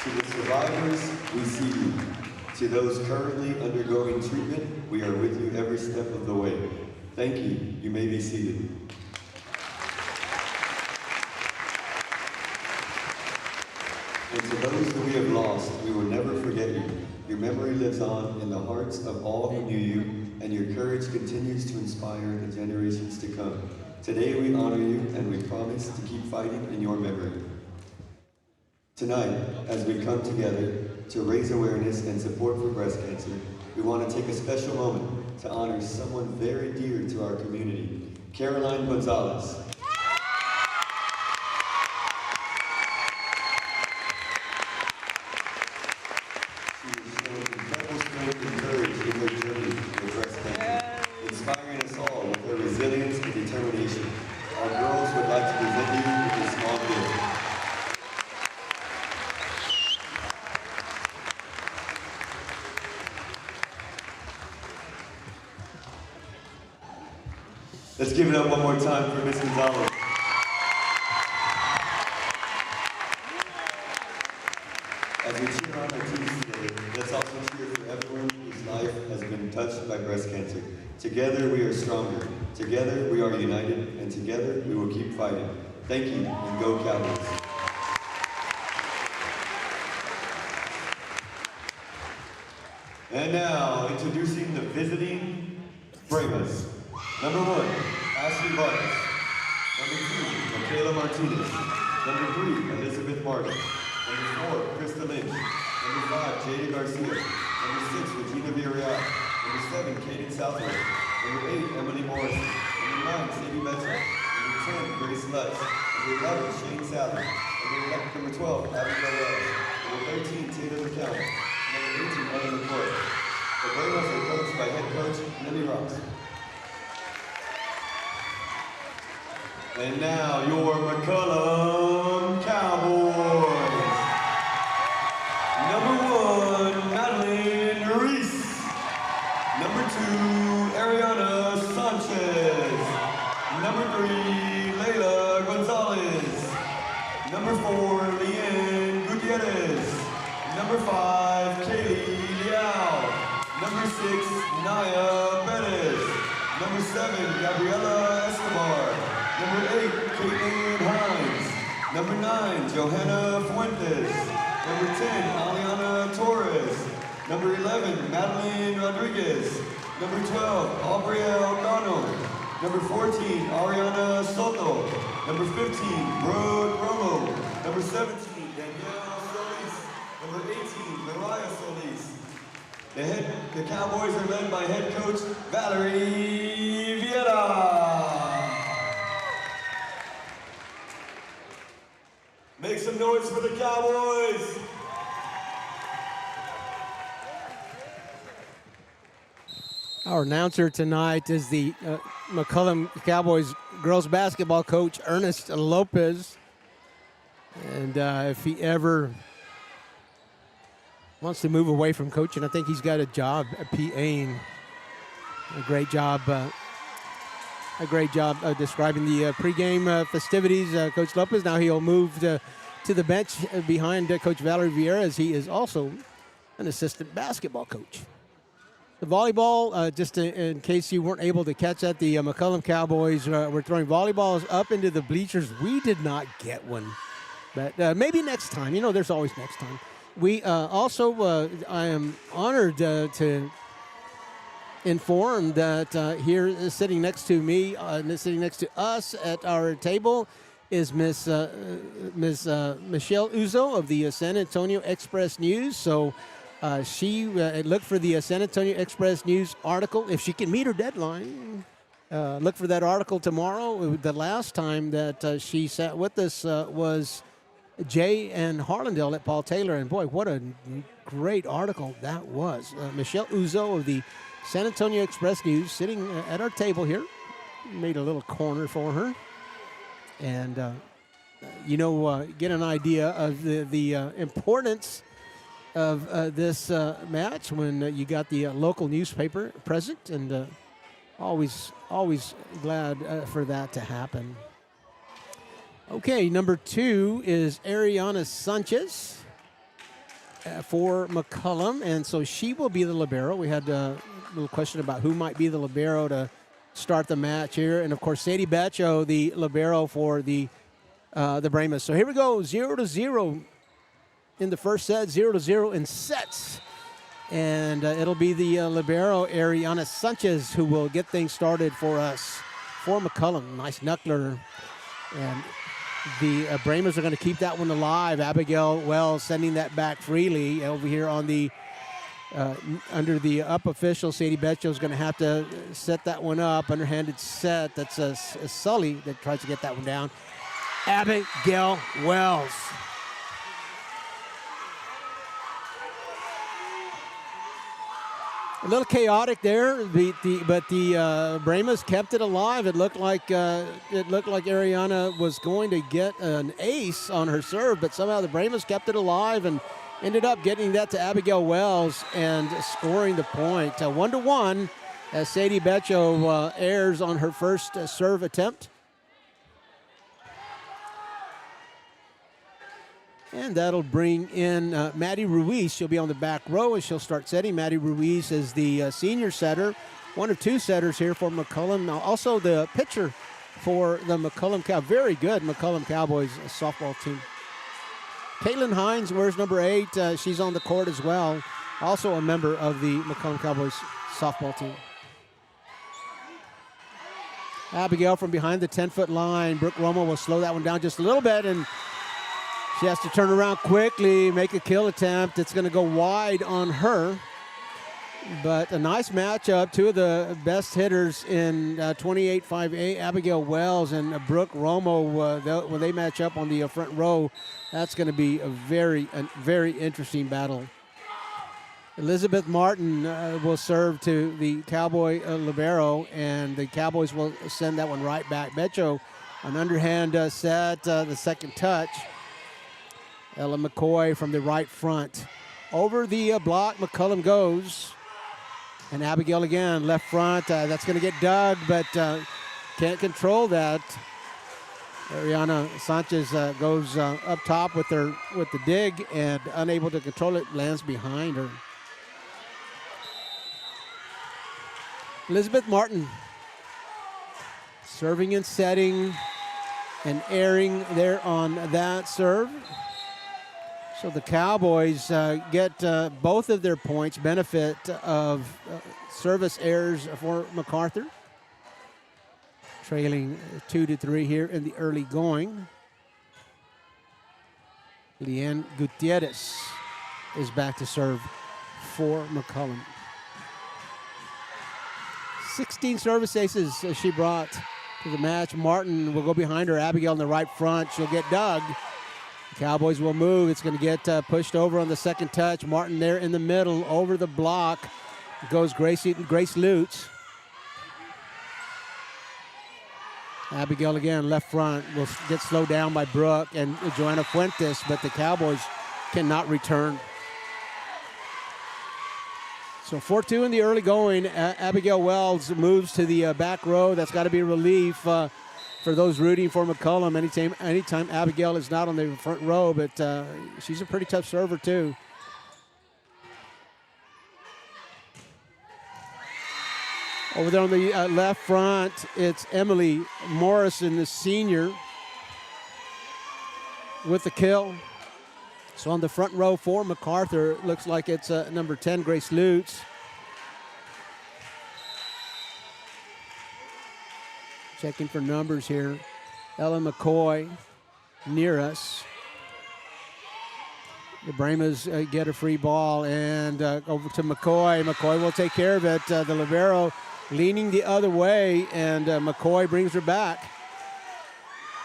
To the survivors, we see you. To those currently undergoing treatment, we are with you every step of the way. Thank you. You may be seated. And to those that we have lost, we will never forget you. Your memory lives on in the hearts of all who knew you, and your courage continues to inspire the generations to come. Today we honor you, and we promise to keep fighting in your memory. Tonight, as we come together to raise awareness and support for breast cancer, we want to take a special moment to honor someone very dear to our community, Caroline Gonzalez. She has shown incredible strength and courage in her journey with breast cancer, inspiring us all with her resilience and determination. Our girls would like to present you with a small gift. Let's give it up one more time for Miss Gonzalez. As we cheer on our teams today, let's also cheer for everyone whose life has been touched by breast cancer. Together we are stronger. Together we are united, and together we will keep fighting. Thank you, and go Cowboys. And now, introducing the visiting Bramas. Number 1, Ashley Vargas. Number 2, Michaela Martinez. Number 3, Elizabeth Martin. Number 4, Krista Lynch. Number 5, Jada Garcia. Number 6, Regina Villarreal. Number 7, Kaden Southwell. Number 8, Emily Morrison. Number 9, Sadie Metzer. Number 10, Grace Lutz. Number 11, Shane Sadler. Number 12, Abigail Wells. Number 13, Taylor McCown. Number 18, Ellen McCoy. The Bramas are coached by head coach Lily Ross. And now, your McCollum Cowboys. Number 1, Madeline Reese. Number 2, Ariana Sanchez. Number 3, Layla Gonzalez. Number 4, Leanne Gutierrez. Number 5, Kaylee Liao. Number 6, Naya Perez. Number 7, Gabriela Escobar. Number 8, Caitlin Hines. Number 9, Johanna Fuentes. Number 10, Aliana Torres. Number 11, Madeline Rodriguez. Number 12, Aubrey Alcano. Number 14, Ariana Soto. Number 15, Brooke Romo. Number 17, Danielle Solis. Number 18, Mariah Solis. The Cowboys are led by head coach Valerie Vieira. Make some noise for the Cowboys! Our announcer tonight is the McCollum Cowboys girls basketball coach, Ernest Lopez. And if he ever wants to move away from coaching, I think he's got a job at PAing. A great job describing the pregame festivities, Coach Lopez. Now he'll move to the bench behind Coach Valerie Vieira, as he is also an assistant basketball coach. The volleyball, just in case you weren't able to catch that, the McCollum Cowboys were throwing volleyballs up into the bleachers. We did not get one. But maybe next time. There's always next time. We also, I am honored to inform that here sitting next to me, sitting next to us at our table is Miss Michelle Uzo of the San Antonio Express News. So she looked for the San Antonio Express News article. If she can meet her deadline, look for that article tomorrow. The last time that she sat with us was Jay and Harlandale at Paul Taylor. And boy, what a great article that was. Michelle Uzo of the San Antonio Express News sitting at our table here. Made a little corner for her. And, get an idea of the importance of this match when you got the local newspaper present. And always glad for that to happen. Okay, number 2 is Ariana Sanchez for McCollum. And so she will be the libero. We had a little question about who might be the libero to start the match here. And, of course, Sadie Bacho, the libero for the Brahmas. So here we go, 0-0 in the first set, 0-0 in sets. And it'll be the libero, Ariana Sanchez, who will get things started for us for McCollum. Nice knuckler. And the Brahmas are going to keep that one alive. Abigail Wells sending that back freely over here on the under the up official. Sadie Betcho is going to have to set that one up. Underhanded set. That's a Sully that tries to get that one down. Abigail Wells. A little chaotic there, but the Brahmas kept it alive. It looked like Ariana was going to get an ace on her serve, but somehow the Brahmas kept it alive and ended up getting that to Abigail Wells and scoring the point. 1-1 as Sadie Betcho errs on her first serve attempt. And that'll bring in Maddie Ruiz. She'll be on the back row and she'll start setting. Maddie Ruiz is the senior setter, one of 2 setters here for McCollum. Now also the pitcher for the McCollum very good McCollum Cowboys softball team. Caitlin Hines wears number 8. She's on the court as well. Also a member of the McCollum Cowboys softball team. Abigail from behind the 10-foot line. Brooke Romo will slow that one down just a little bit, and she has to turn around quickly, make a kill attempt. It's going to go wide on her. But a nice matchup. 2 of the best hitters in 28-5A, Abigail Wells and Brooke Romo. When they match up on the front row, that's going to be a very interesting battle. Elizabeth Martin will serve to the Cowboy libero, and the Cowboys will send that one right back. Betcho, an underhand set, the second touch. Ella McCoy from the right front. Over the block, McCollum goes. And Abigail again, left front. That's going to get dug, but can't control that. Ariana Sanchez goes up top with the dig and unable to control it, lands behind her. Elizabeth Martin serving and setting and airing there on that serve. So the Cowboys get both of their points, benefit of service errors for MacArthur. Trailing 2-3 here in the early going. Leanne Gutierrez is back to serve for McCollum. 16 service aces she brought to the match. Martin will go behind her. Abigail in the right front. She'll get dug. Cowboys will move. It's going to get pushed over on the second touch. Martin there in the middle, over the block. Goes Grace Lutz. Abigail again, left front, will get slowed down by Brooke and Joanna Fuentes, but the Cowboys cannot return. So 4-2 in the early going. Abigail Wells moves to the back row. That's got to be a relief for those rooting for McCollum. Anytime Abigail is not on the front row, but she's a pretty tough server too. Over there on the left front, it's Emily Morrison, the senior. with the kill. So on the front row for MacArthur, it looks like it's number 10, Grace Lutz. Checking for numbers here. Ellen McCoy near us. The Brahmas get a free ball and over to McCoy. McCoy will take care of it. The libero leaning the other way, and McCoy brings her back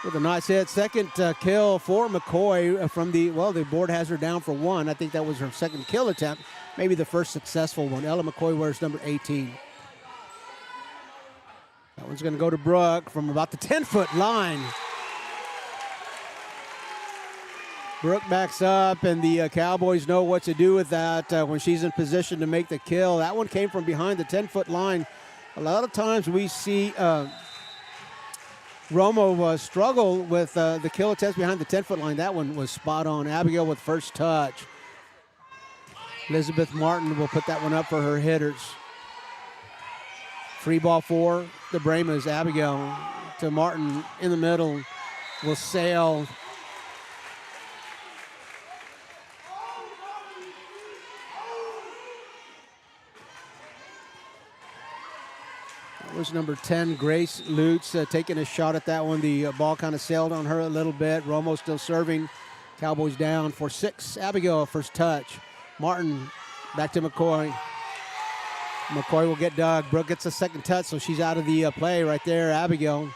with a nice hit. Second kill for McCoy from the board has her down for 1. I think that was her second kill attempt, maybe the first successful one. Ella McCoy wears number 18. That one's going to go to Brooke from about the 10-foot line. Brooke backs up, and the Cowboys know what to do with that when she's in position to make the kill. That one came from behind the 10-foot line. A lot of times we see Romo struggle with the kill attempts behind the 10-foot line. That one was spot on. Abigail with first touch. Elizabeth Martin will put that one up for her hitters. Free ball for the Brahmas. Abigail to Martin in the middle. Will sail. That was number 10, Grace Lutz, taking a shot at that one. The ball kind of sailed on her a little bit. Romo still serving. Cowboys down for 6. Abigail, first touch. Martin back to McCoy. McCoy will get dug. Brooke gets a second touch, so she's out of the play right there. Abigail.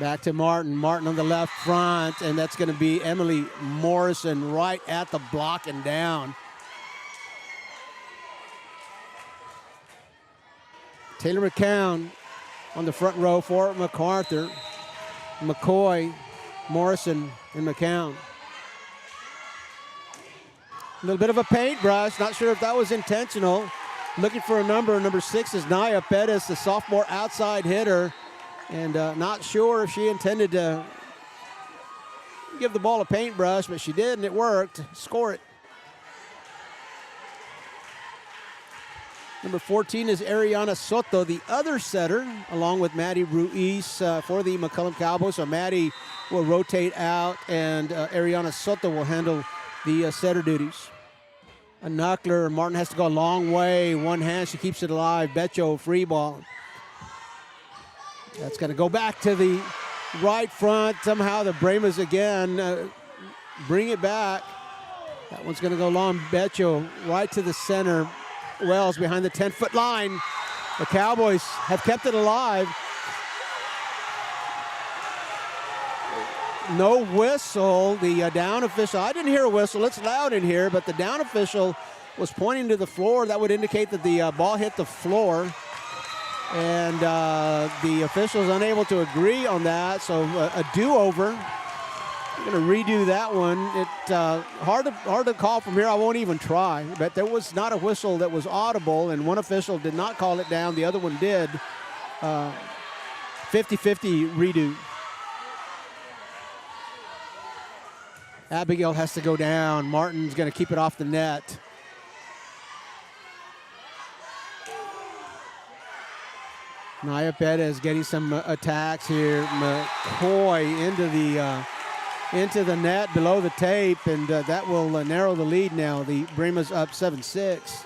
Back to Martin. Martin on the left front, and that's going to be Emily Morrison right at the block and down. Taylor McCown on the front row for MacArthur. McCoy, Morrison, and McCown. A little bit of a paintbrush. Not sure if that was intentional. Looking for a number. Number 6 is Naya Pettis, the sophomore outside hitter. And not sure if she intended to give the ball a paintbrush, but she did, and it worked. Score it. Number 14 is Ariana Soto, the other setter, along with Maddie Ruiz for the McCollum Cowboys. So Maddie will rotate out, and Ariana Soto will handle the setter duties. A knuckler. Martin has to go a long way. One hand, she keeps it alive. Becho, free ball. That's going to go back to the right front. Somehow the Brahmas again bring it back. That one's going to go long. Becho right to the center. Wells behind the 10-foot line. The Cowboys have kept it alive. No whistle. The down official, I didn't hear a whistle. It's loud in here, but the down official was pointing to the floor. That would indicate that the ball hit the floor. And the official's unable to agree on that, so a do-over. I'm going to redo that one. Hard to call from here. I won't even try. But there was not a whistle that was audible, and one official did not call it down. The other one did. 50-50 redo. Abigail has to go down. Martin's going to keep it off the net. Naya Pettis getting some attacks here. McCoy into the net below the tape, and that will narrow the lead now. The Brahmas up 7-6.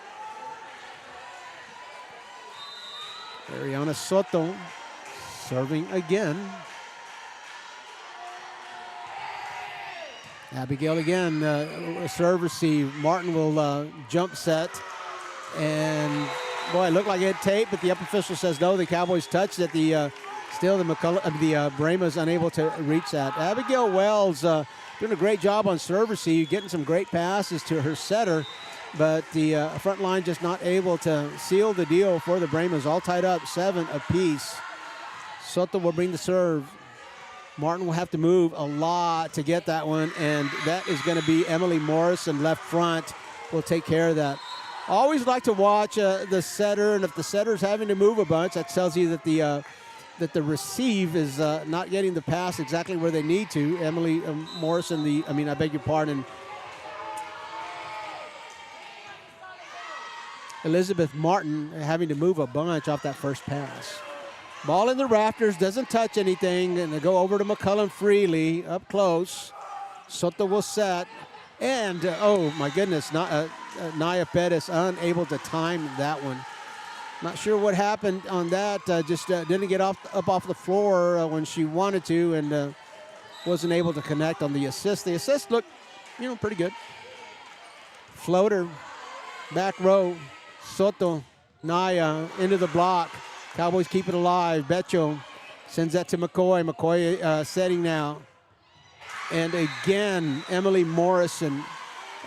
Ariana Soto serving again. Abigail again, serve receive. Martin will jump set, and boy, it looked like it taped, but the up official says no. The Cowboys touched it. Still the Brahmas unable to reach that. Abigail Wells doing a great job on serve receive, getting some great passes to her setter, but the front line just not able to seal the deal for the Brahmas. All tied up 7 apiece. Soto will bring the serve. Martin will have to move a lot to get that one, and that is going to be Emily Morrison, left front, will take care of that. Always like to watch the setter, and if the setter's having to move a bunch, that tells you that the receive is not getting the pass exactly where they need to. Emily Morrison, I beg your pardon. Elizabeth Martin having to move a bunch off that first pass. Ball in the rafters, doesn't touch anything, and they go over to McCollum freely, up close. Soto will set, and oh my goodness, Naya Perez unable to time that one. Not sure what happened on that, just didn't get up off the floor when she wanted to, and wasn't able to connect on the assist. The assist looked, pretty good. Floater, back row, Soto, Naya into the block. Cowboys keep it alive. Becho sends that to McCoy. McCoy setting now. And again, Emily Morrison.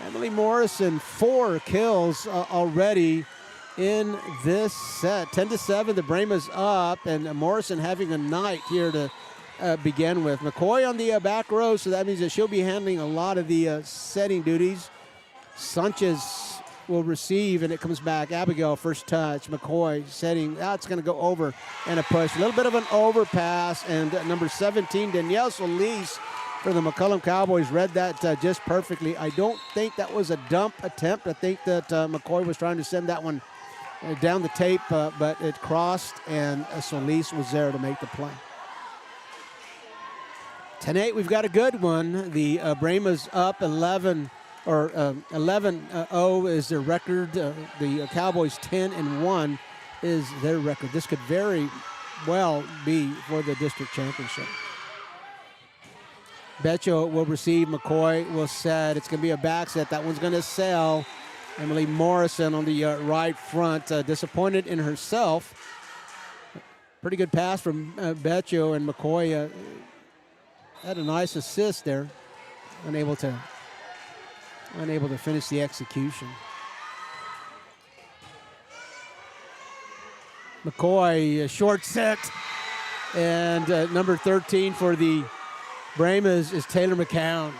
Emily Morrison, 4 kills already in this set. 10-7, the Brahmas up, and Morrison having a night here to begin with. McCoy on the back row, so that means that she'll be handling a lot of the setting duties. Sanchez will receive, and it comes back. Abigail, first touch. McCoy setting. That's going to go over and a push. A little bit of an overpass, and number 17, Danielle Solis for the McCollum Cowboys read that just perfectly. I don't think that was a dump attempt. I think that McCoy was trying to send that one down the tape, but it crossed, and Solis was there to make the play. 10-8, we've got a good one. The Brahmas up 11 or 11-0 is their record. The Cowboys 10-1 is their record. This could very well be for the district championship. Becho will receive. McCoy will set. It's going to be a back set. That one's going to sail. Emily Morrison on the right front. Disappointed in herself. Pretty good pass from Becho, and McCoy had a nice assist there. Unable to finish the execution. McCoy, short set. And number 13 for the Brahmas is Taylor McCown.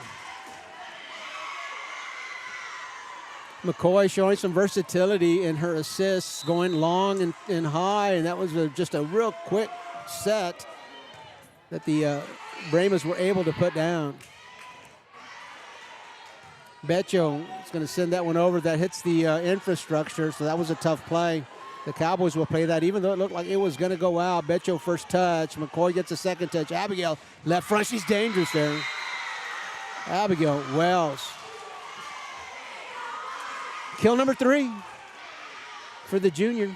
McCoy showing some versatility in her assists, going long and high, and that was just a real quick set that the Brahmas were able to put down. Becho is going to send that one over. That hits the infrastructure, so that was a tough play. The Cowboys will play that, even though it looked like it was going to go out. Becho first touch. McCoy gets a second touch. Abigail left front. She's dangerous there. Abigail Wells. Kill number 3 for the junior.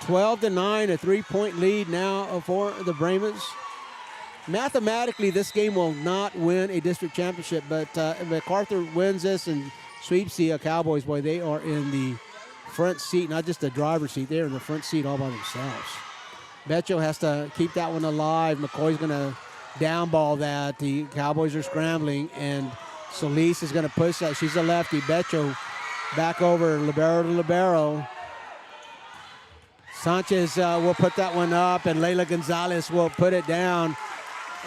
12-9, a 3-point lead now for the Brahmas. Mathematically, this game will not win a district championship, but if MacArthur wins this and sweeps the Cowboys, boy, they are in the front seat, not just the driver's seat. They're in the front seat all by themselves. Becho has to keep that one alive. McCoy's going to down ball that. The Cowboys are scrambling, and Solis is going to push that. She's a lefty. Becho back over, libero to libero. Sanchez will put that one up, and Leila Gonzalez will put it down.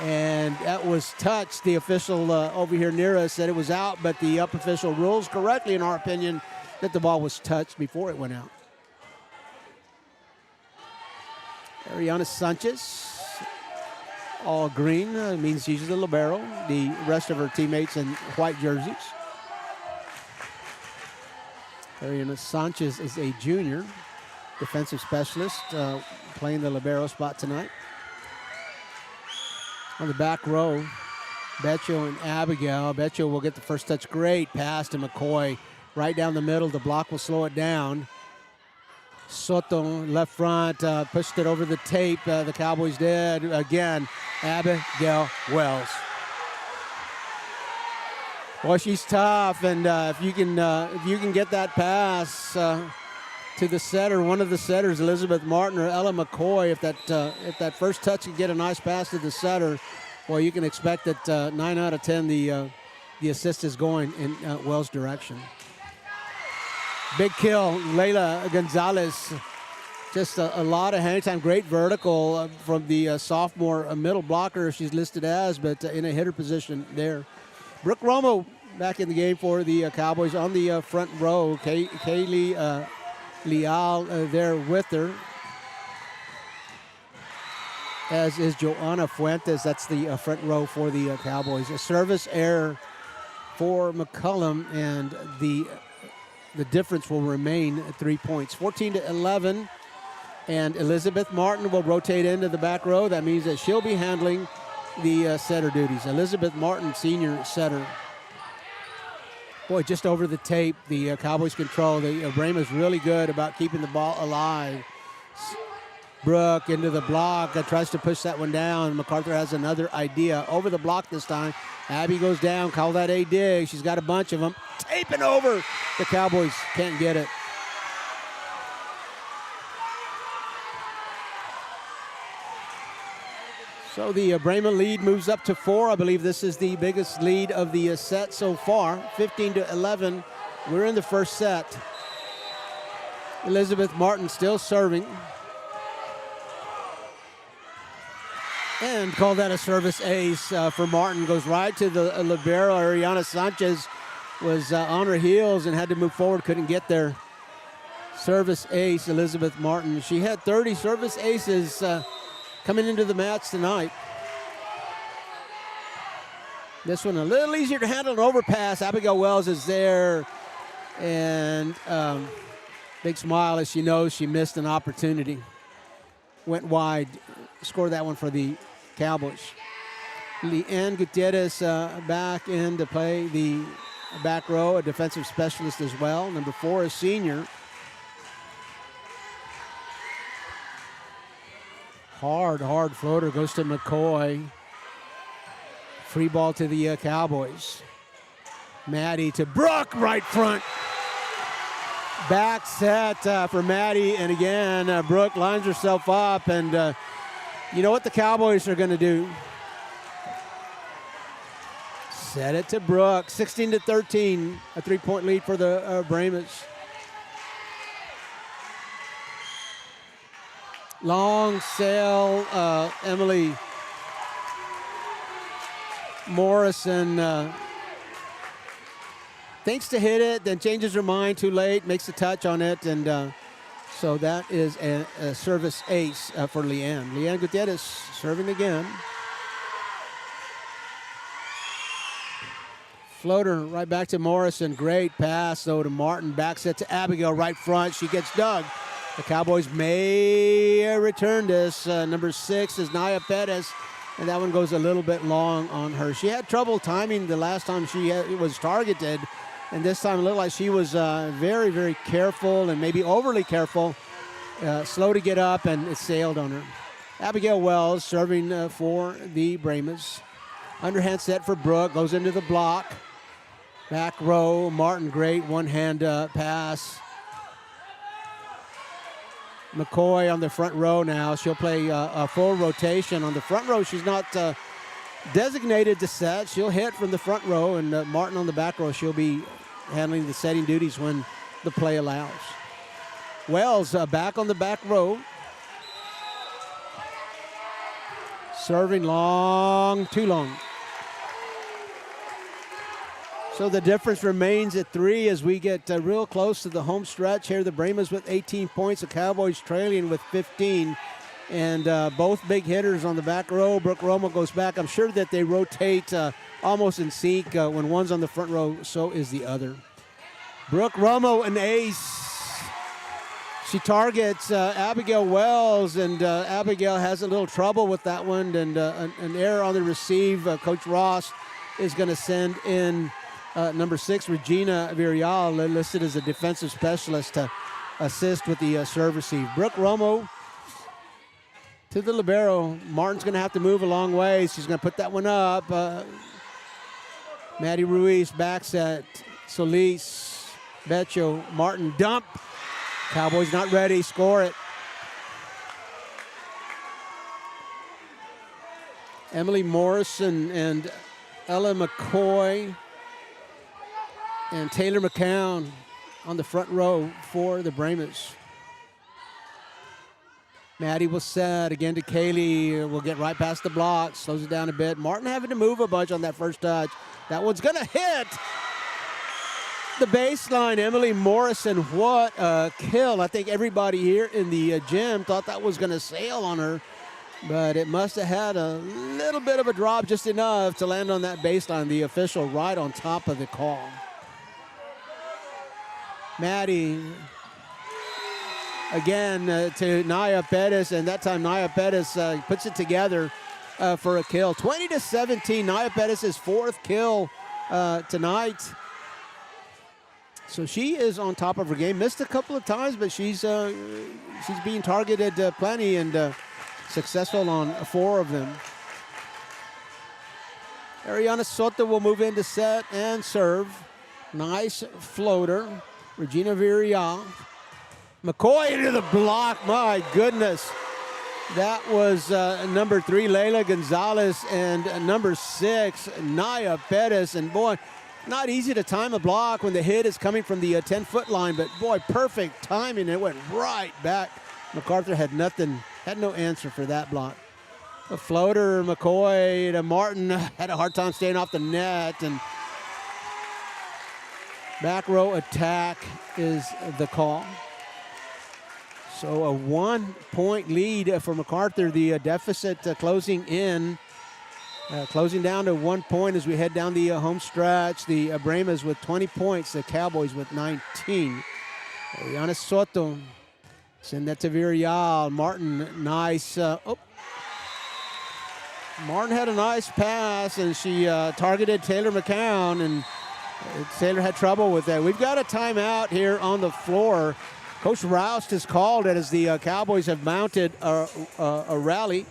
And that was touched. The official over here near us said it was out, but the up official rules correctly, in our opinion, that the ball was touched before it went out. Ariana Sanchez, all green, means she's the libero. The rest of her teammates in white jerseys. Ariana Sanchez is a junior defensive specialist, playing the libero spot tonight. On the back row, Becho and Abigail. Becho will get the first touch. Great pass to McCoy. Right down the middle. The block will slow it down. Soto, left front, pushed it over the tape. The Cowboys did. Again, Abigail Wells. Boy, she's tough, and if you can get that pass to the setter, one of the setters, Elizabeth Martin or Ella McCoy, if that first touch can get a nice pass to the setter, well, you can expect that 9 out of 10 the assist is going in Wells' direction. Big kill, Leila Gonzalez. Just a lot of hang time. Great vertical from the sophomore middle blocker she's listed as, but in a hitter position there. Brooke Romo back in the game for the Cowboys on the front row. Kaylee Leal there with her, as is Joanna Fuentes. That's the front row for the Cowboys. A service error for McCollum, and the difference will remain at 3 points. 14-11, And Elizabeth Martin will rotate into the back row. That means that she'll be handling the setter duties. Elizabeth Martin, senior setter. Boy, just over the tape, the Cowboys control. The Brahma's really good about keeping the ball alive. Brooke into the block, tries to push that one down. MacArthur has another idea. Over the block this time. Abby goes down, call that a dig. She's got a bunch of them. Taping over. The Cowboys can't get it. So the Brahma lead moves up to 4. I believe this is the biggest lead of the set so far, 15-11. We're in the first set. Elizabeth Martin still serving. And call that a service ace for Martin. Goes right to the libero. Ariana Sanchez was on her heels and had to move forward, couldn't get there. Service ace, Elizabeth Martin. She had 30 service aces coming into the match tonight. This one a little easier to handle, an overpass. Abigail Wells is there, and big smile as she knows she missed an opportunity. Went wide, scored that one for the Cowboys. Leanne Gutierrez back in to play the back row, a defensive specialist as well. Number 4, a senior. Hard floater goes to McCoy. Free ball to the Cowboys. Maddie to Brooke, right front. Back set for Maddie, and again, Brooke lines herself up, and you know what the Cowboys are going to do? Set it to Brooke, 16-13, a 3-point lead for the Brahmas. Long sail, Emily Morrison thinks to hit it, then changes her mind too late, makes a touch on it, and so that is a service ace for Leanne. Leanne Gutierrez serving again. Floater right back to Morrison. Great pass, though, to Martin. Back set to Abigail, right front. She gets dug. The Cowboys may return this. Number 6 is Naya Perez, and that one goes a little bit long on her. She had trouble timing the last time she was targeted, and this time it looked like she was very, very careful and maybe overly careful. Slow to get up, and it sailed on her. Abigail Wells serving for the Brahmas. Underhand set for Brooke, goes into the block. Back row, Martin, great one-hand pass. McCoy on the front row now. She'll play a full rotation. On the front row, she's not designated to set. She'll hit from the front row, and Martin on the back row, she'll be handling the setting duties when the play allows. Wells back on the back row. Serving long, too long. So the difference remains at 3 as we get real close to the home stretch here. The Brahmas with 18 points, the Cowboys trailing with 15. And both big hitters on the back row. Brooke Romo goes back. I'm sure that they rotate almost in sync. When one's on the front row, so is the other. Brooke Romo, an ace. She targets Abigail Wells, and Abigail has a little trouble with that one, and an error on the receive. Coach Ross is going to send in number 6, Regina Villarreal, listed as a defensive specialist to assist with the serve receive. Brooke Romo to the libero. Martin's going to have to move a long way. She's going to put that one up. Maddie Ruiz back set. Solis, Becho, Martin dump. Cowboys not ready. Score it. Emily Morrison and Ella McCoy and Taylor McCown on the front row for the Brahmas. Maddie will set again to Kaylee. Will get right past the block, slows it down a bit. Martin having to move a bunch on that first touch. That one's gonna hit the baseline. Emily Morrison, what a kill. I think everybody here in the gym thought that was gonna sail on her, but it must have had a little bit of a drop, just enough to land on that baseline. The official right on top of the call. Maddie again to Naya Pettis, and that time Naya Pettis puts it together for a kill. 20-17, Naya Pettis' fourth kill tonight. So she is on top of her game. Missed a couple of times, but she's being targeted plenty and successful on 4 of them. Ariana Soto will move into set and serve. Nice floater. Regina Villarreal. McCoy into the block. My goodness. That was number 3, Leila Gonzalez, and number 6, Naya Pettis. And boy, not easy to time a block when the hit is coming from the 10-foot line, but boy, perfect timing. It went right back. MacArthur had no answer for that block. A floater, McCoy to Martin, had a hard time staying off the net, and back row attack is the call. So a 1-point lead for MacArthur. The deficit closing down to 1 point as we head down the home stretch. The Bremas with 20 points, the Cowboys with 19. Ariana Soto, send that to Villarreal. Martin, nice. Martin had a nice pass, and she targeted Taylor McCown, and Taylor had trouble with that. We've got a timeout here on the floor. Coach Roust has called it as the Cowboys have mounted a rally.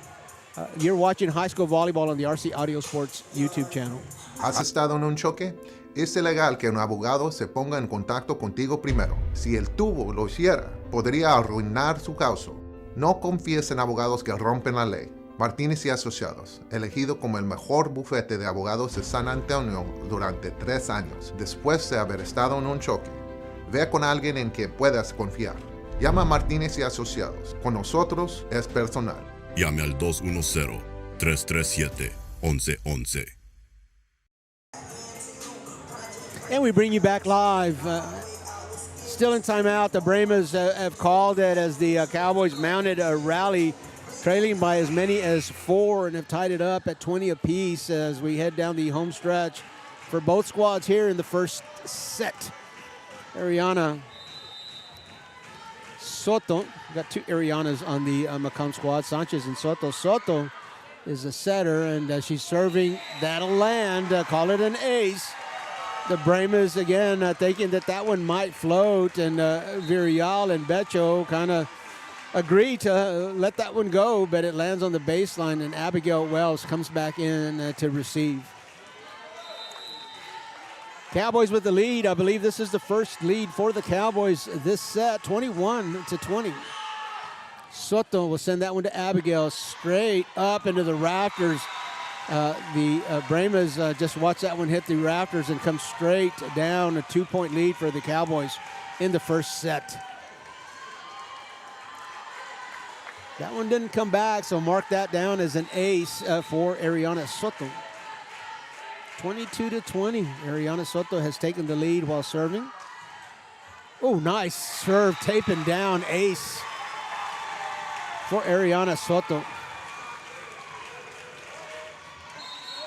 You're watching high school volleyball on the RC Audio Sports YouTube channel. ¿Has estado en un choque? Es ilegal que un abogado se ponga en contacto contigo primero. Si el tubo lo hiciera, podría arruinar su caso. No confíes en abogados que rompen la ley. Martínez y Asociados, elegido como el mejor bufete de abogados de San Antonio durante 3 años, después de haber estado en un choque. Ve con alguien en que puedas confiar. Llama a Martínez y Asociados. Con nosotros es personal. Llame al 210-337-1111. And we bring you back live. Still in timeout. The Bremas have called it as the Cowboys mounted a rally, trailing by as many as 4, and have tied it up at 20 apiece as we head down the home stretch for both squads here in the first set. Ariana Soto, got 2 Arianas on the McCollum squad, Sanchez and Soto. Soto is a setter, and she's serving. That'll land. Call it an ace. The Bremas, again, thinking that one might float, and Villarreal and Becho kind of agree to let that one go, but it lands on the baseline, and Abigail Wells comes back in to receive. Cowboys with the lead. I believe this is the first lead for the Cowboys this set, 21-20. Soto will send that one to Abigail, straight up into the rafters. The Bremas just watch that one hit the rafters and come straight down. A 2-point lead for the Cowboys in the first set. That one didn't come back, so mark that down as an ace for Ariana Soto. 22-20. Ariana Soto has taken the lead while serving. Oh, nice serve, taping down, ace for Ariana Soto.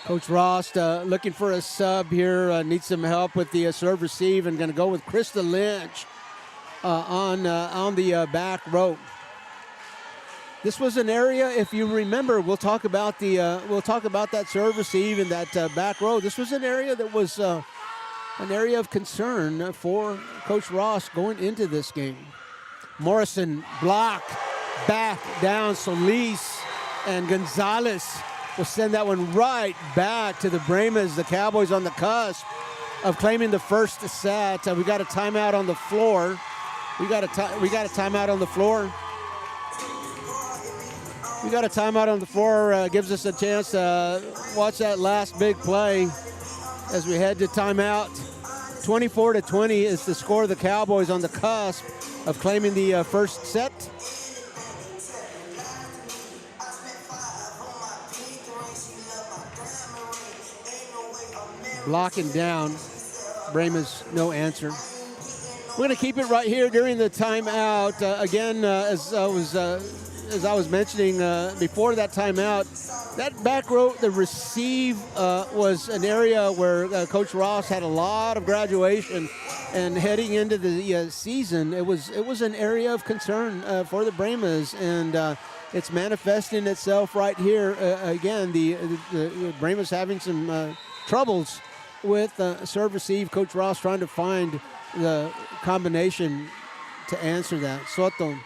Coach Ross looking for a sub here, needs some help with the serve receive, and going to go with Krista Lynch on the back row. This was an area, if you remember, we'll talk about that serve receive and that back row. This was an area that was an area of concern for Coach Ross going into this game. Morrison block, back down. Solis and Gonzalez will send that one right back to the Bremas. The Cowboys on the cusp of claiming the first set. We got a timeout on the floor. We got a timeout on the floor. We got a timeout on the floor, gives us a chance to watch that last big play as we head to timeout. 24-20 is the score of the Cowboys on the cusp of claiming the first set. Blocking down. Bremas, no answer. We're going to keep it right here during the timeout. Again, as I was as I was mentioning before that timeout, that back row, the receive was an area where Coach Ross had a lot of graduation, and heading into the season, it was an area of concern for the Bremas, and it's manifesting itself right here. Again, the Bremas having some troubles with serve receive. Coach Ross trying to find the combination to answer that. Soto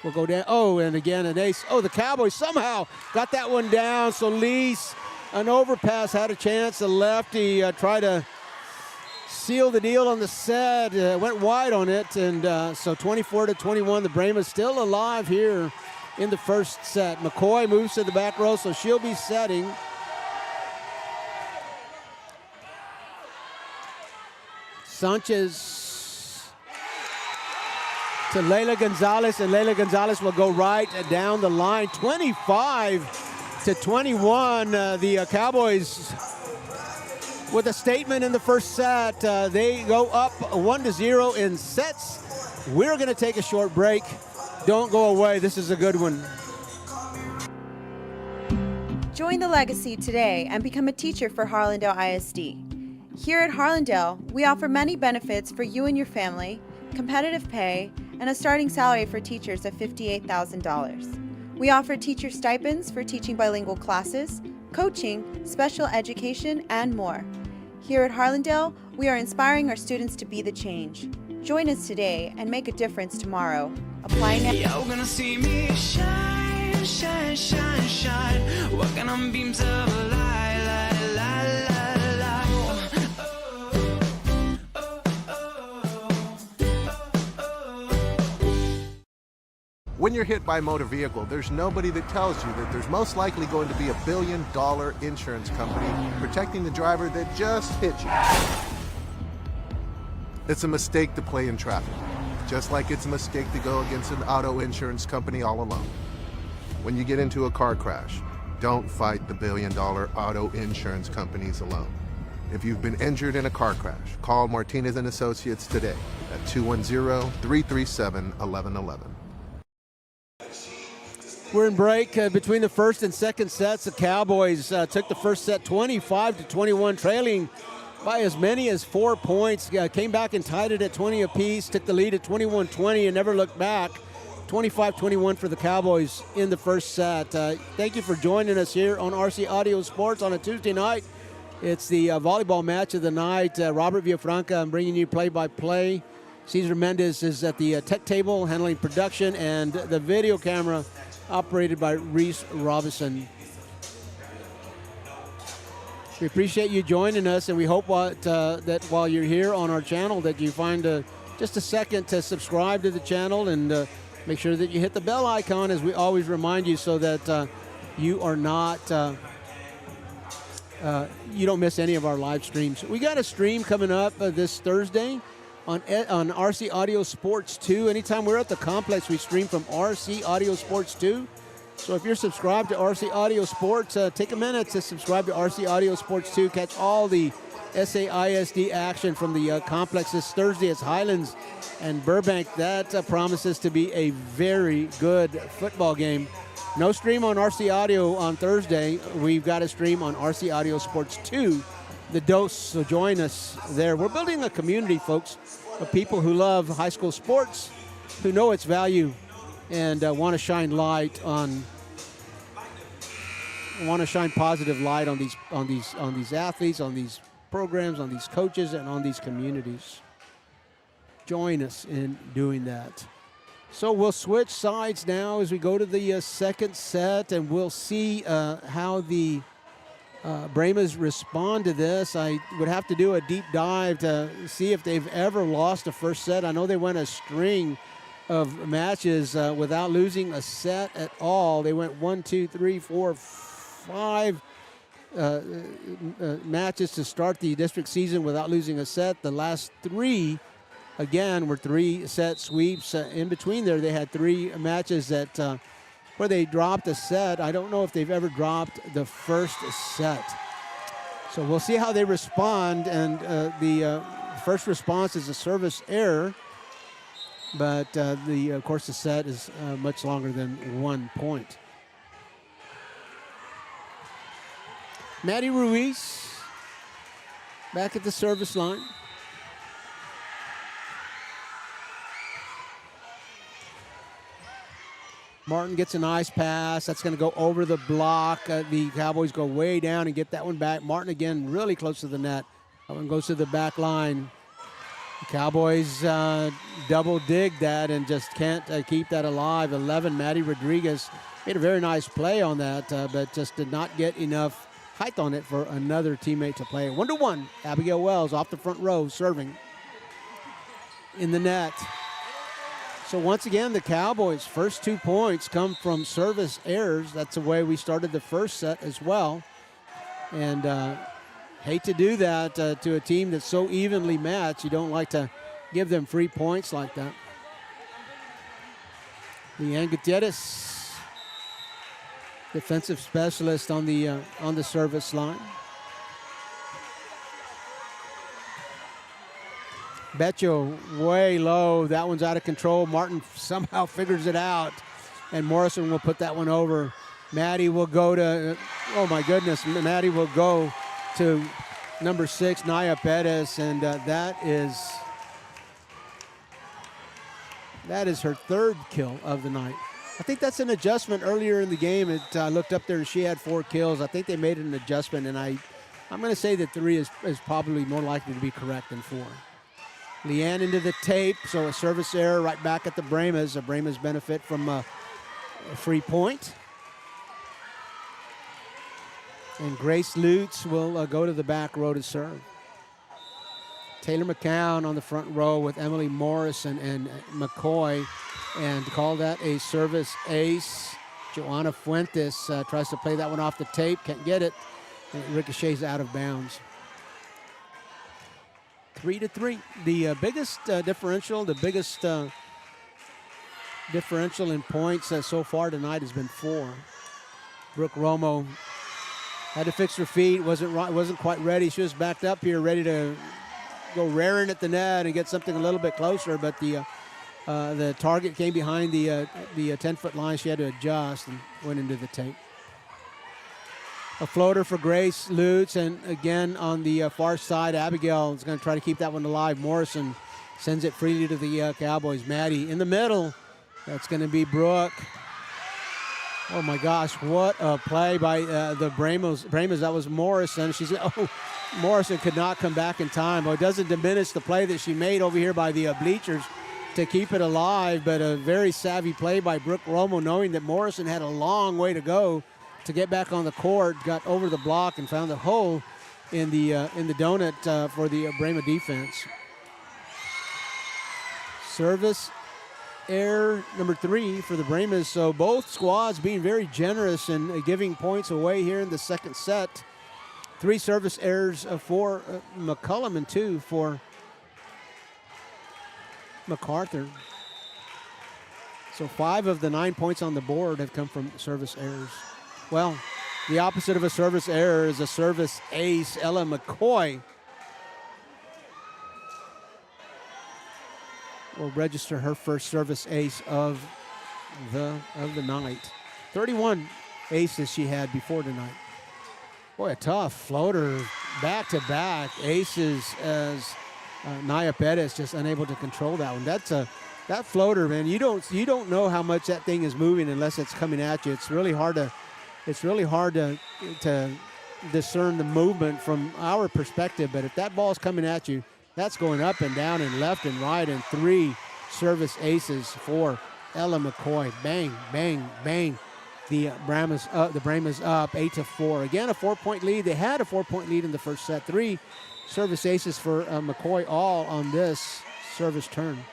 will go down. Oh, and again an ace. Oh, the Cowboys somehow got that one down. Solis, an overpass, had a chance. The lefty tried to seal the deal on the set. Went wide on it, and so 24-21. The Bremas still alive here in the first set. McCoy moves to the back row, so she'll be setting. Sanchez to Leila Gonzalez, and Leila Gonzalez will go right down the line. 25-21. The Cowboys with a statement in the first set. They go up 1-0 in sets. We're going to take a short break. Don't go away. This is a good one. Join the legacy today and become a teacher for Harlandale ISD. Here at Harlandale, we offer many benefits for you and your family, competitive pay, and a starting salary for teachers of $58,000. We offer teacher stipends for teaching bilingual classes, coaching, special education, and more. Here at Harlandale, we are inspiring our students to be the change. Join us today and make a difference tomorrow. Apply now. You're gonna see me shine, shine, shine, shine. Walking on beams of a light, light, light, light, light. When you're hit by a motor vehicle, there's nobody that tells you that there's most likely going to be $1 billion insurance company protecting the driver that just hit you. It's a mistake to play in traffic, just like it's a mistake to go against an auto insurance company all alone. When you get into a car crash, don't fight the $1 billion auto insurance companies alone. If you've been injured in a car crash, call Martinez and Associates today at 210-337-1111. We're in break between the first and second sets. The Cowboys took the first set 25-21, trailing by as many as 4 points. Came back and tied it at 20 apiece, took the lead at 21-20 and never looked back. 25-21 for the Cowboys in the first set. Thank you for joining us here on RC Audio Sports on a Tuesday night. It's the volleyball match of the night. Robert Villafranca, I'm bringing you play-by-play. Cesar Mendez is at the tech table handling production, and the video camera operated by Reese Robinson. We appreciate you joining us, and we hope that while you're here on our channel that you find just a second to subscribe to the channel and make sure that you hit the bell icon, as we always remind you, so that you are not you don't miss any of our live streams. We got a stream coming up this Thursday on RC Audio Sports 2. Anytime we're at the complex, we stream from RC Audio Sports 2. So if you're subscribed to RC Audio Sports, take a minute to subscribe to RC Audio Sports 2. Catch all the SAISD action from the complex this Thursday. It's Highlands and Burbank. That promises to be a very good football game. No stream on RC Audio on Thursday. We've got a stream on RC Audio Sports 2, The Dose, so join us there. We're building a community, folks, of people who love high school sports, who know its value, and want to shine positive light on these athletes, on these programs, on these coaches, and on these communities. Join us in doing that. So we'll switch sides now as we go to the second set, and we'll see how the Bremas respond to this. I would have to do a deep dive to see if they've ever lost a first set. I know they went a string of matches without losing a set at all. They went 1, 2, 3, 4, 5 matches to start the district season without losing a set. The last 3, again, were 3-set sweeps. In between there, they had 3 matches that where they dropped a set. I don't know if they've ever dropped the first set. So we'll see how they respond. And the first response is a service error. but of course, the set is much longer than 1 point. Maddie Ruiz back at the service line. Martin gets a nice pass. That's going to go over the block. The Cowboys go way down and get that one back. Martin again really close to the net. That one goes to the back line. The Cowboys double dig that and just can't keep that alive. 11, Maddie Rodriguez made a very nice play on that, but just did not get enough height on it for another teammate to play. 1-1, Abigail Wells off the front row serving in the net. So once again, the Cowboys' first 2 points come from service errors. That's the way we started the first set as well. And hate to do that to a team that's so evenly matched. You don't like to give them free points like that. Leanne Gutierrez, defensive specialist on the service line. Betcho way low. That one's out of control. Martin somehow figures it out, and Morrison will put that one over. Maddie will go to, oh my goodness, Maddie will go to number 6, Naya Perez, and that is her 3rd kill of the night. I think that's an adjustment earlier in the game. I looked up there and she had 4 kills. I think they made an adjustment, and I'm going to say that 3 is probably more likely to be correct than 4. Leanne into the tape, so a service error right back at the Bremas. The Bremas benefit from a free point. And Grace Lutz will go to the back row to serve. Taylor McCown on the front row with Emily Morrison and McCoy, and call that a service ace. Joanna Fuentes tries to play that one off the tape, can't get it, and it ricochets out of bounds. 3-3. The biggest differential, differential in points so far tonight has been 4. Brooke Romo had to fix her feet, wasn't quite ready. She was backed up here, ready to go raring at the net and get something a little bit closer, but the target came behind the 10-foot line. She had to adjust and went into the tape. A floater for Grace Lutz, and again on the far side, Abigail is going to try to keep that one alive. Morrison sends it freely to the Cowboys. Maddie in the middle. That's going to be Brooke. Oh my gosh, what a play by the Bremas. That was Morrison. Morrison could not come back in time. Well, it doesn't diminish the play that she made over here by the bleachers to keep it alive, but a very savvy play by Brooke Romo, knowing that Morrison had a long way to go to get back on the court, got over the block and found a hole in the donut for the Brema defense. Service error number 3 for the Bremas. So both squads being very generous and giving points away here in the second set. 3 service errors for McCollum and 2 for MacArthur. So 5 of the 9 points on the board have come from service errors. Well, the opposite of a service error is a service ace. Ella McCoy will register her first service ace of the night. 31 aces she had before tonight. Boy, a tough floater, back-to-back aces as Naya Perez just unable to control that one. That floater, man. You don't know how much that thing is moving unless it's coming at you. It's really hard to discern the movement from our perspective. But if that ball's coming at you, that's going up and down and left and right. And 3 service aces for Ella McCoy. Bang, bang, bang. The Bremas up 8-4. Again, a 4-point lead. They had a 4-point lead in the first set. 3 service aces for McCoy, all on this service turn.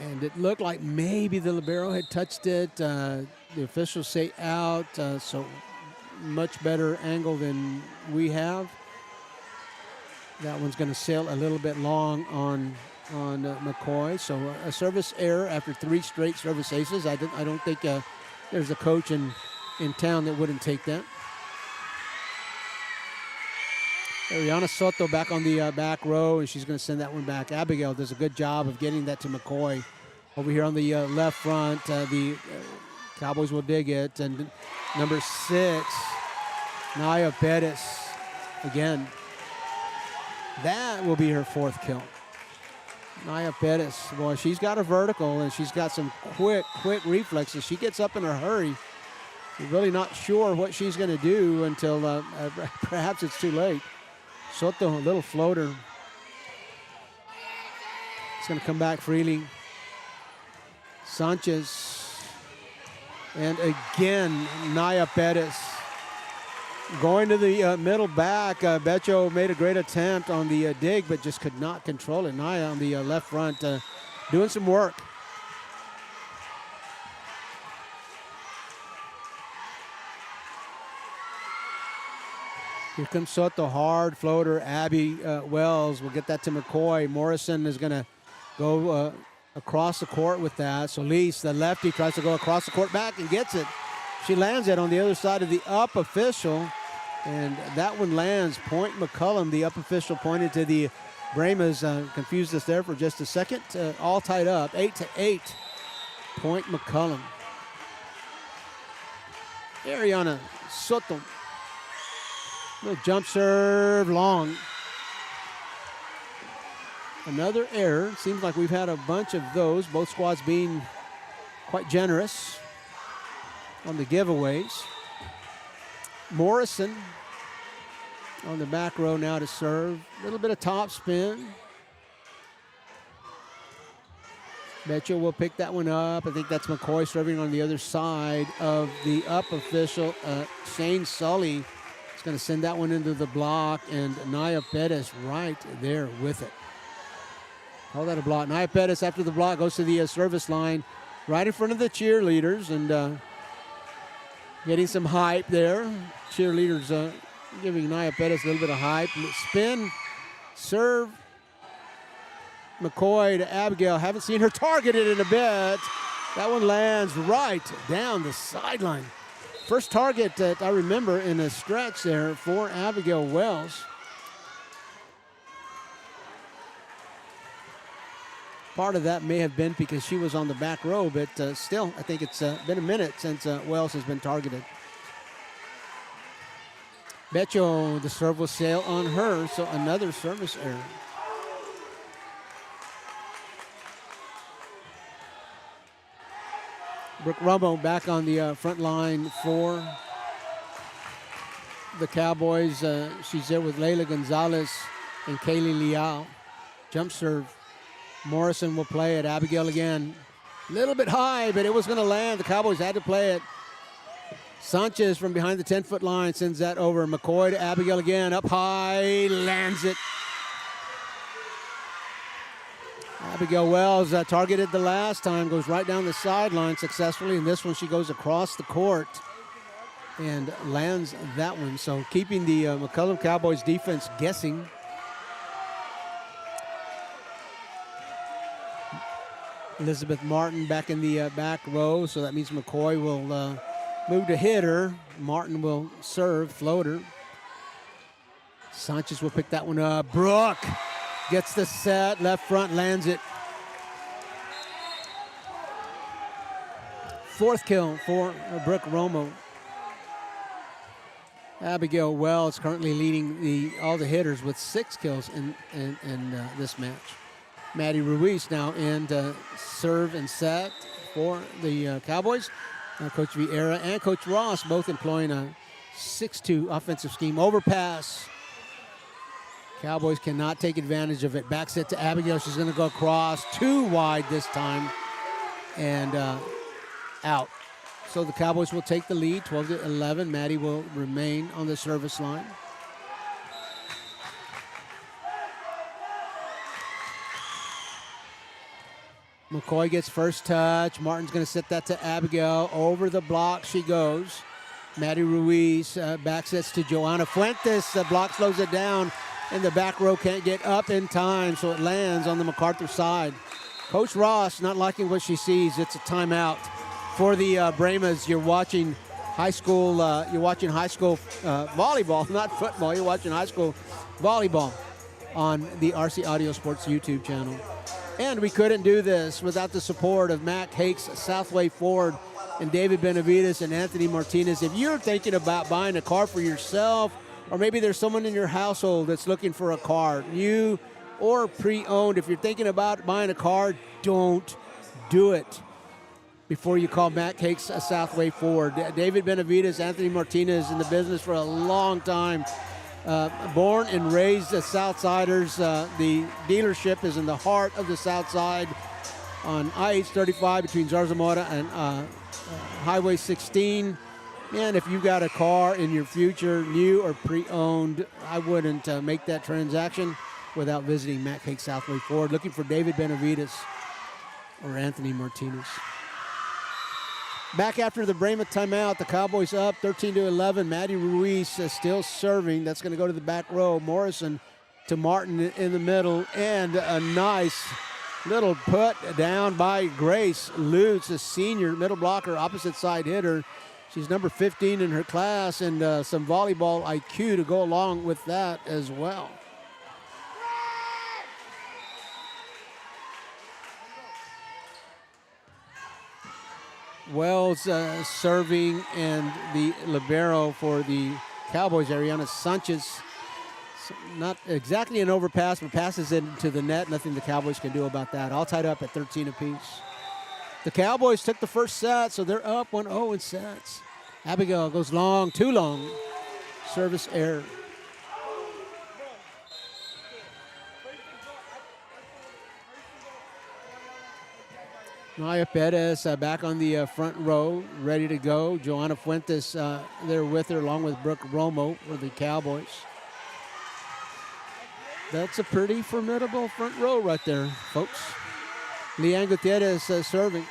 And it looked like maybe the libero had touched it. The officials say out, so much better angle than we have. That one's going to sail a little bit long on McCoy. So a service error after 3 straight service aces. I don't think there's a coach in town that wouldn't take that. Ariana Soto back on the back row, and she's going to send that one back. Abigail does a good job of getting that to McCoy. Over here on the left front, the Cowboys will dig it. And number 6, Naya Perez. Again, that will be her 4th kill. Naya Perez, boy, she's got a vertical, and she's got some quick reflexes. She gets up in a hurry. You're really not sure what she's going to do until perhaps it's too late. Soto, a little floater. It's going to come back freely. Sanchez. And again, Naya Perez. Going to the middle back. Becho made a great attempt on the dig, but just could not control it. Naya on the left front doing some work. Here comes Soto, hard floater. Abby Wells will get that to McCoy. Morrison is going to go across the court with that. Solis, the lefty, tries to go across the court back and gets it. She lands it on the other side of the up official, and that one lands. Point McCollum, the up official, pointed to the Bremas. Confused us there for just a second. All tied up, 8-8. Point McCollum. Ariana Soto. Little jump serve, long. Another error. Seems like we've had a bunch of those, both squads being quite generous on the giveaways. Morrison on the back row now to serve. A little bit of top spin. Becho will pick that one up. I think that's McCoy serving on the other side of the up official. Shane Sully is going to send that one into the block, and Naya Perez right there with it. Call that a block. Naya Perez after the block goes to the service line right in front of the cheerleaders, and getting some hype there. Cheerleaders giving Naya Perez a little bit of hype. Spin, serve. McCoy to Abigail. Haven't seen her targeted in a bit. That one lands right down the sideline. First target that I remember in a stretch there for Abigail Wells. Part of that may have been because she was on the back row, but still, I think it's been a minute since Wells has been targeted. Becho, the serve will sail on her, so another service error. Brooke Rumbo back on the front line for the Cowboys. She's there with Leila Gonzalez and Kaylee Liao. Jump serve. Morrison will play it. Abigail again. A little bit high, but it was going to land. The Cowboys had to play it. Sanchez from behind the 10-foot line sends that over. McCoy to Abigail again. Up high, lands it. Abigail Wells targeted the last time, goes right down the sideline successfully, and this one she goes across the court and lands that one. So keeping the McCollum Cowboys defense guessing. Elizabeth Martin back in the back row, so that means McCoy will move to hitter. Martin will serve, floater. Sanchez will pick that one up. Brooke gets the set, left front, lands it. 4th kill for Brooke Romo. Abigail Wells currently leading all the hitters with 6 kills in this match. Maddie Ruiz now in serve and set for the Cowboys. Coach Vieira and Coach Ross both employing a 6-2 offensive scheme. Overpass. Cowboys cannot take advantage of it. Back set to Abigail. She's going to go across. Too wide this time. And out. So the Cowboys will take the lead, 12-11. Maddie will remain on the service line. McCoy gets first touch. Martin's going to set that to Abigail. Over the block she goes. Maddie Ruiz back sets to Joanna Fuentes. The block slows it down, and the back row can't get up in time, so it lands on the MacArthur side. Coach Ross not liking what she sees. It's a timeout for the Bremas. You're watching high school volleyball, not football. You're watching high school volleyball on the RC Audio Sports YouTube channel. And we couldn't do this without the support of Matt Hakes, Southway Ford, and David Benavides and Anthony Martinez. If you're thinking about buying a car for yourself, or maybe there's someone in your household that's looking for a car, new or pre-owned, if you're thinking about buying a car, don't do it before you call Matt Hakes, Southway Ford. David Benavides, Anthony Martinez in the business for a long time. Born and raised as Southsiders. The dealership is in the heart of the South Side on I-835 between Zarzamora and Highway 16. And if you've got a car in your future, new or pre-owned, I wouldn't make that transaction without visiting Matt Hakes, Southway Ford, looking for David Benavides or Anthony Martinez. Back after the Brahma timeout, the Cowboys up 13-11. Maddie Ruiz is still serving. That's going to go to the back row. Morrison to Martin in the middle. And a nice little put down by Grace Lutz, a senior middle blocker, opposite side hitter. She's number 15 in her class, and some volleyball IQ to go along with that as well. Wells serving, and the libero for the Cowboys, Ariana Sanchez. So not exactly an overpass, but passes it into the net. Nothing the Cowboys can do about that. All tied up at 13 apiece. The Cowboys took the first set, so they're up 1-0 in sets. Abigail goes long, too long. Service error. Maya Perez back on the front row, ready to go. Joanna Fuentes there with her, along with Brooke Romo for the Cowboys. That's a pretty formidable front row right there, folks. Leanne Gutierrez serving.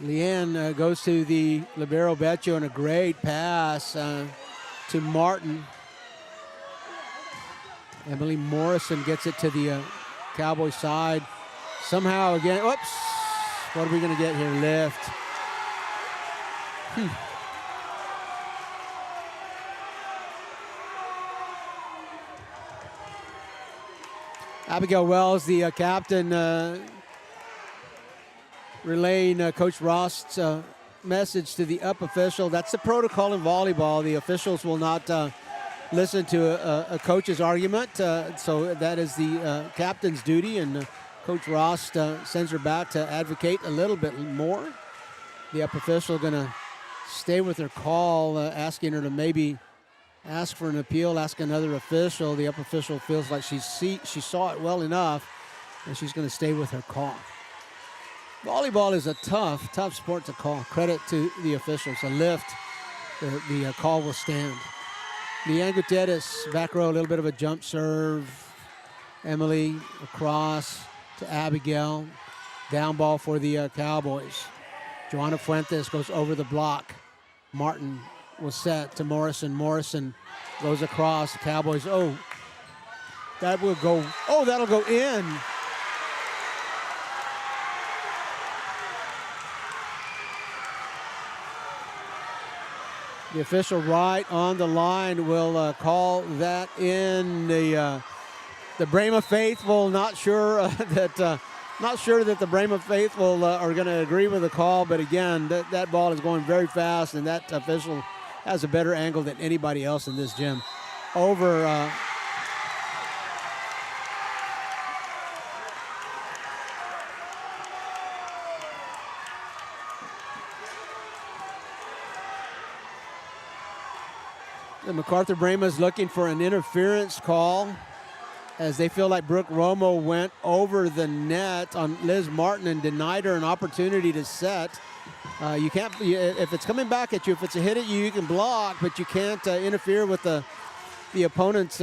Leanne goes to the libero Beccio, and a great pass to Martin. Emily Morrison gets it to the Cowboy side. Somehow again, whoops. What are we going to get here? Lift. Abigail Wells, the captain, relaying Coach Rost's message to the up official. That's the protocol in volleyball. The officials will not listen to a coach's argument, so that is the captain's duty, and Coach Rost sends her back to advocate a little bit more. The up official going to stay with her call, asking her to maybe ask for an appeal, ask another official. The up official feels like she saw it well enough, and she's going to stay with her call. Volleyball is a tough sport to call. Credit to the officials. A lift, the call will stand. Leanne Gutierrez, back row, a little bit of a jump serve. Emily across to Abigail. Down ball for the Cowboys. Joanna Fuentes goes over the block. Martin was set to Morrison. Morrison goes across. The Cowboys, that'll go in. The official right on the line will call that in. The Brahma faithful not sure that the Brahma faithful are going to agree with the call, but again, that ball is going very fast, and that official has a better angle than anybody else in this gym. Over. The MacArthur Brahmas looking for an interference call as they feel like Brooke Romo went over the net on Liz Martin and denied her an opportunity to set. You can't, if it's coming back at you, if it's a hit at you, you can block, but you can't interfere with the opponent's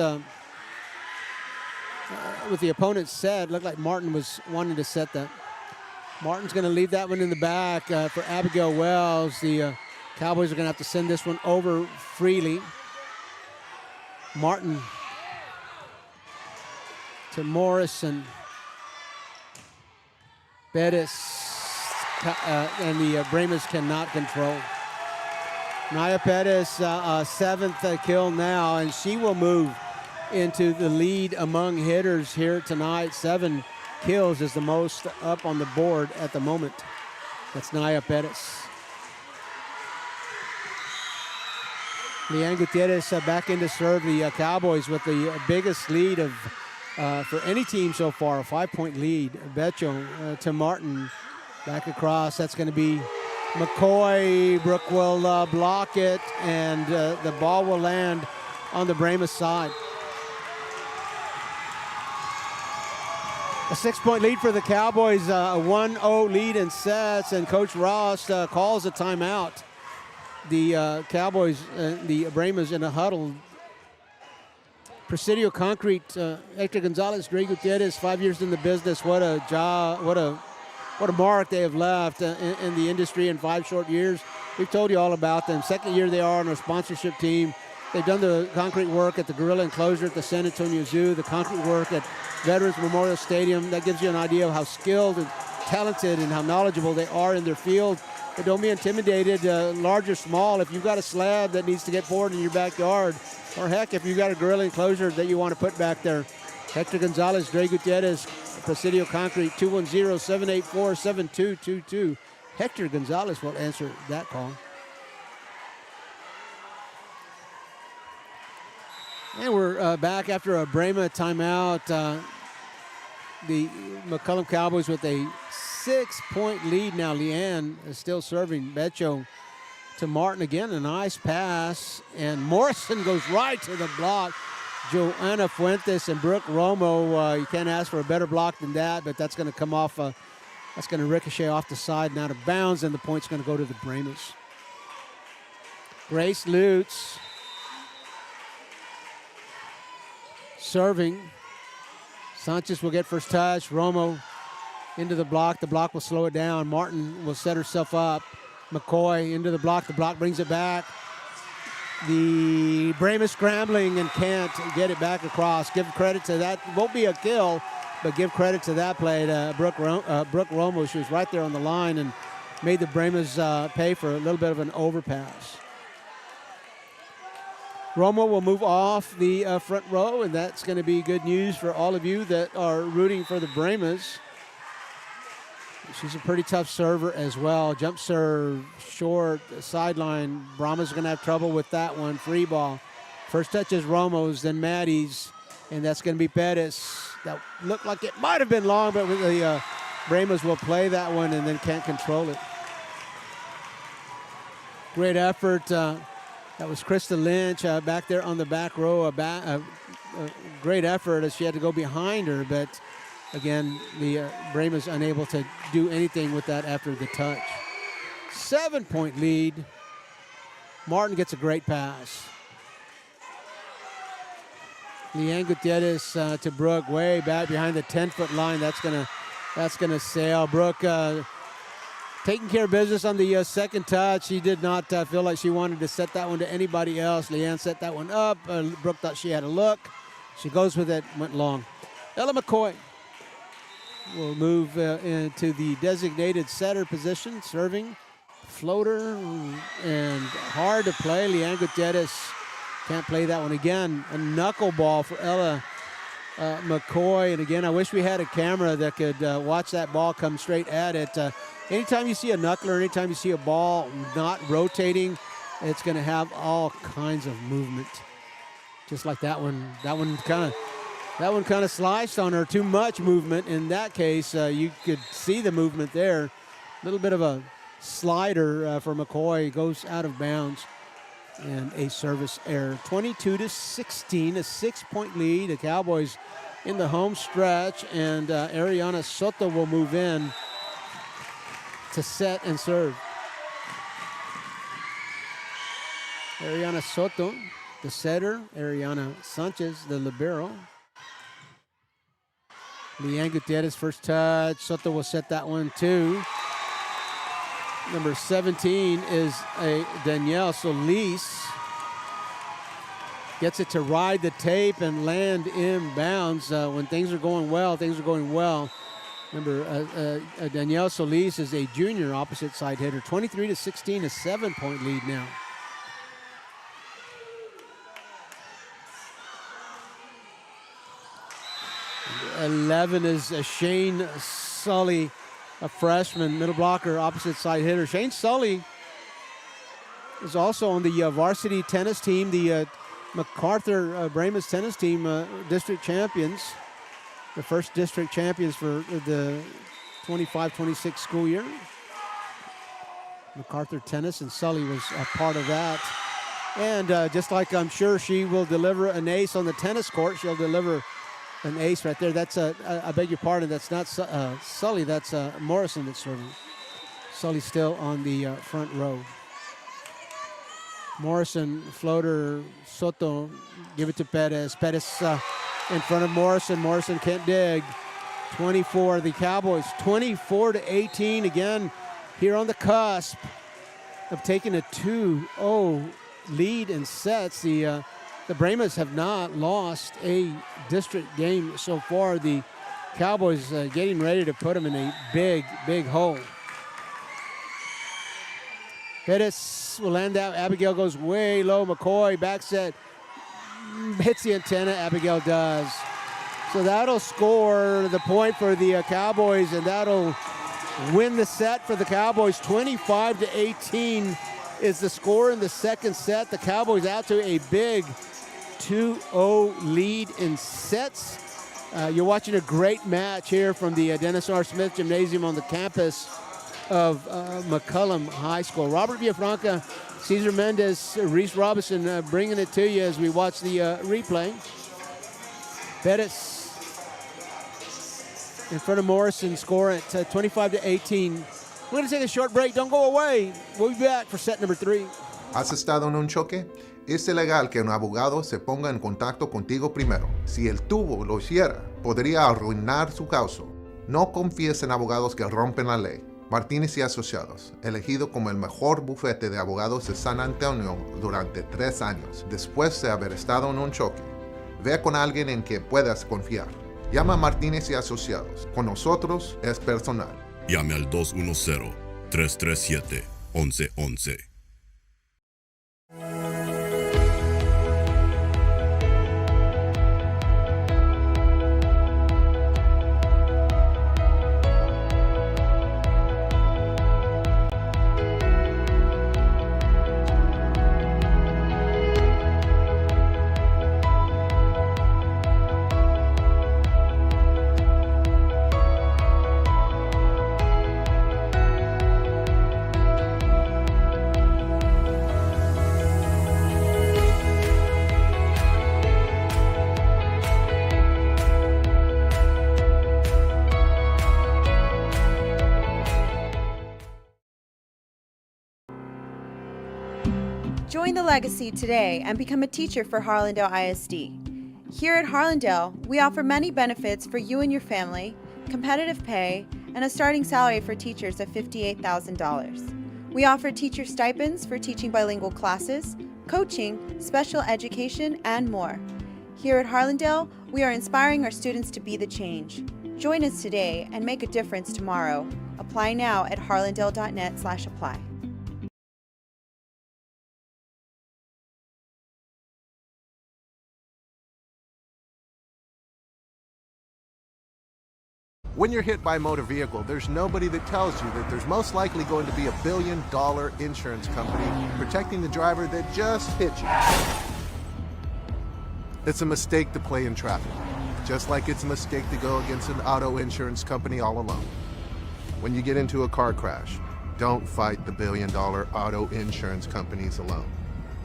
set. Looked like Martin was wanting to set that. Martin's going to leave that one in the back for Abigail Wells. The Cowboys are going to have to send this one over freely. Martin to Morrison. Bettis and the Brahmas cannot control. Naya Pettis, seventh kill now, and she will move into the lead among hitters here tonight. 7 kills is the most up on the board at the moment. That's Naya Pettis. Leanne Gutierrez back in to serve the Cowboys with the biggest lead of for any team so far, a 5-point lead. Becho to Martin, back across. That's going to be McCoy. Brooke will block it, and the ball will land on the Brahma side. A 6-point lead for the Cowboys, a 1-0 lead in sets, and Coach Ross calls a timeout. The Cowboys, the Brahmas in a huddle. Presidio Concrete, Hector Gonzalez, Dre Gutierrez, 5 years in the business. What a job, what a mark they have left in the industry in 5 short years. We've told you all about them. Second year they are on our sponsorship team. They've done the concrete work at the Gorilla Enclosure at the San Antonio Zoo, the concrete work at Veterans Memorial Stadium. That gives you an idea of how skilled and talented and how knowledgeable they are in their field. But don't be intimidated, large or small. If you've got a slab that needs to get poured in your backyard, or heck, if you've got a Gorilla Enclosure that you want to put back there, Hector Gonzalez, Dre Gutierrez, Presidio Concrete, 210-784-7222. Hector Gonzalez will answer that call. And we're back after a Brahma timeout. The McCollum Cowboys with a 6-point lead now. Leanne is still serving. Becho to Martin again. A nice pass. And Morrison goes right to the block. Joanna Fuentes and Brooke Romo. You can't ask for a better block than that, but that's going to come off. That's going to ricochet off the side and out of bounds, and the point's going to go to the Brahmas. Grace Lutz serving. Sanchez will get first touch. Romo into the block. The block will slow it down. Martin will set herself up. McCoy into the block. The block brings it back. The Brahmas scrambling and can't get it back across. Give credit to that. Won't be a kill, but give credit to that play to Brooke Romo. She was right there on the line and made the Brahmas pay for a little bit of an overpass. Romo will move off the front row, and that's going to be good news for all of you that are rooting for the Brahmas. She's a pretty tough server as well. Jump serve, short, sideline. Brahma's going to have trouble with that one. Free ball. First touch is Romo's, then Maddie's, and that's going to be Pettis. That looked like it might have been long, but the Brahmas will play that one and then can't control it. Great effort. That was Krista Lynch back there on the back row. A great effort as she had to go behind her, but again, the Brahmas unable to do anything with that after the touch. 7-point lead. Martin gets a great pass. Leanne Gutierrez to Brooke, way back behind the 10-foot line. That's gonna sail. Brooke taking care of business on the second touch. She did not feel like she wanted to set that one to anybody else. Leanne set that one up. Brooke thought she had a look. She goes with it, went long. Ella McCoy will move into the designated setter position, serving, floater, and hard to play. Leanne Gutierrez can't play that one again. A knuckleball for Ella McCoy. And again, I wish we had a camera that could watch that ball come straight at it. Anytime you see a knuckler, anytime you see a ball not rotating, it's going to have all kinds of movement. Just like that one. That one kind of sliced on her. Too much movement. In that case, you could see the movement there. A little bit of a slider for McCoy. Goes out of bounds. And a service error. 22-16, a 6-point lead. The Cowboys in the home stretch. And Ariana Soto will move in to set and serve. Ariana Soto, the setter. Ariana Sanchez, the libero. Leanne Gutierrez, first touch. Soto will set that one too. Number 17 is a Danielle Solis. Gets it to ride the tape and land inbounds. When things are going well, things are going well. Remember, Danielle Solis is a junior opposite side hitter. 23-16, a 7-point lead now. 11 is Shane Sully, a freshman, middle blocker, opposite side hitter. Shane Sully is also on the varsity tennis team, the MacArthur Brahmas tennis team, district champions, the first district champions for the 25-26 school year. MacArthur tennis, and Sully was a part of that. And just like I'm sure she will deliver an ace on the tennis court, she'll deliver an ace right there. That's I beg your pardon, that's not Sully, that's Morrison that's serving. Sully still on the front row. Morrison, floater, Soto, give it to Perez. Perez in front of Morrison. Morrison can't dig. 24, the Cowboys, 24-18 again here on the cusp of taking a 2-0 lead in sets. The Brahmas have not lost a district game so far. The Cowboys getting ready to put them in a big, big hole. Pettis will land out. Abigail goes way low. McCoy back set. Hits the antenna. Abigail does. So that'll score the point for the Cowboys, and that'll win the set for the Cowboys. 25-18 is the score in the second set. The Cowboys out to a big 2-0 lead in sets. You're watching a great match here from the Dennis R. Smith Gymnasium on the campus of McCollum High School. Robert Villafranca, Cesar Mendez, Reese Robinson bringing it to you as we watch the replay. Pettis in front of Morrison, score at 25-18. We're going to take a short break. Don't go away. We'll be back for set number 3. ¿Has estado en un choque? Es ilegal que un abogado se ponga en contacto contigo primero. Si el tubo lo hiciera, podría arruinar su caso. No confíes en abogados que rompen la ley. Martínez y Asociados, elegido como el mejor bufete de abogados de San Antonio durante 3 años, después de haber estado en un choque. Ve con alguien en que puedas confiar. Llama a Martínez y Asociados. Con nosotros es personal. Llame al 210-337-1111. Join the legacy today and become a teacher for Harlandale ISD. Here at Harlandale, we offer many benefits for you and your family, competitive pay, and a starting salary for teachers of $58,000. We offer teacher stipends for teaching bilingual classes, coaching, special education, and more. Here at Harlandale, we are inspiring our students to be the change. Join us today and make a difference tomorrow. Apply now at harlandale.net/apply. When you're hit by a motor vehicle, there's nobody that tells you that there's most likely going to be $1 billion insurance company protecting the driver that just hit you. It's a mistake to play in traffic, just like it's a mistake to go against an auto insurance company all alone. When you get into a car crash, don't fight the $1 billion auto insurance companies alone.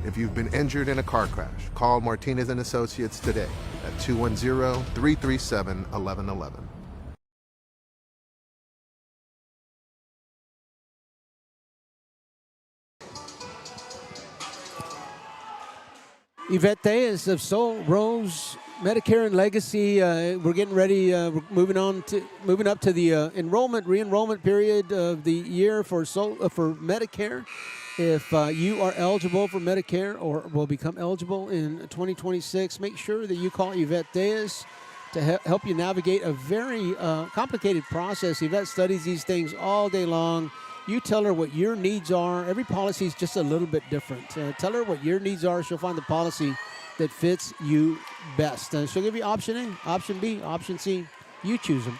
If you've been injured in a car crash, call Martinez & Associates today at 210-337-1111. Yvette Theus of Soul Rose Medicare and Legacy. We're getting ready. We're moving up to the re-enrollment period of the year for Medicare. If you are eligible for Medicare or will become eligible in 2026, make sure that you call Yvette Theus to help you navigate a very complicated process. Yvette studies these things all day long. You tell her what your needs are. Every policy is just a little bit different. Tell her what your needs are. She'll find the policy that fits you best. She'll give you option A, option B, option C, You choose them.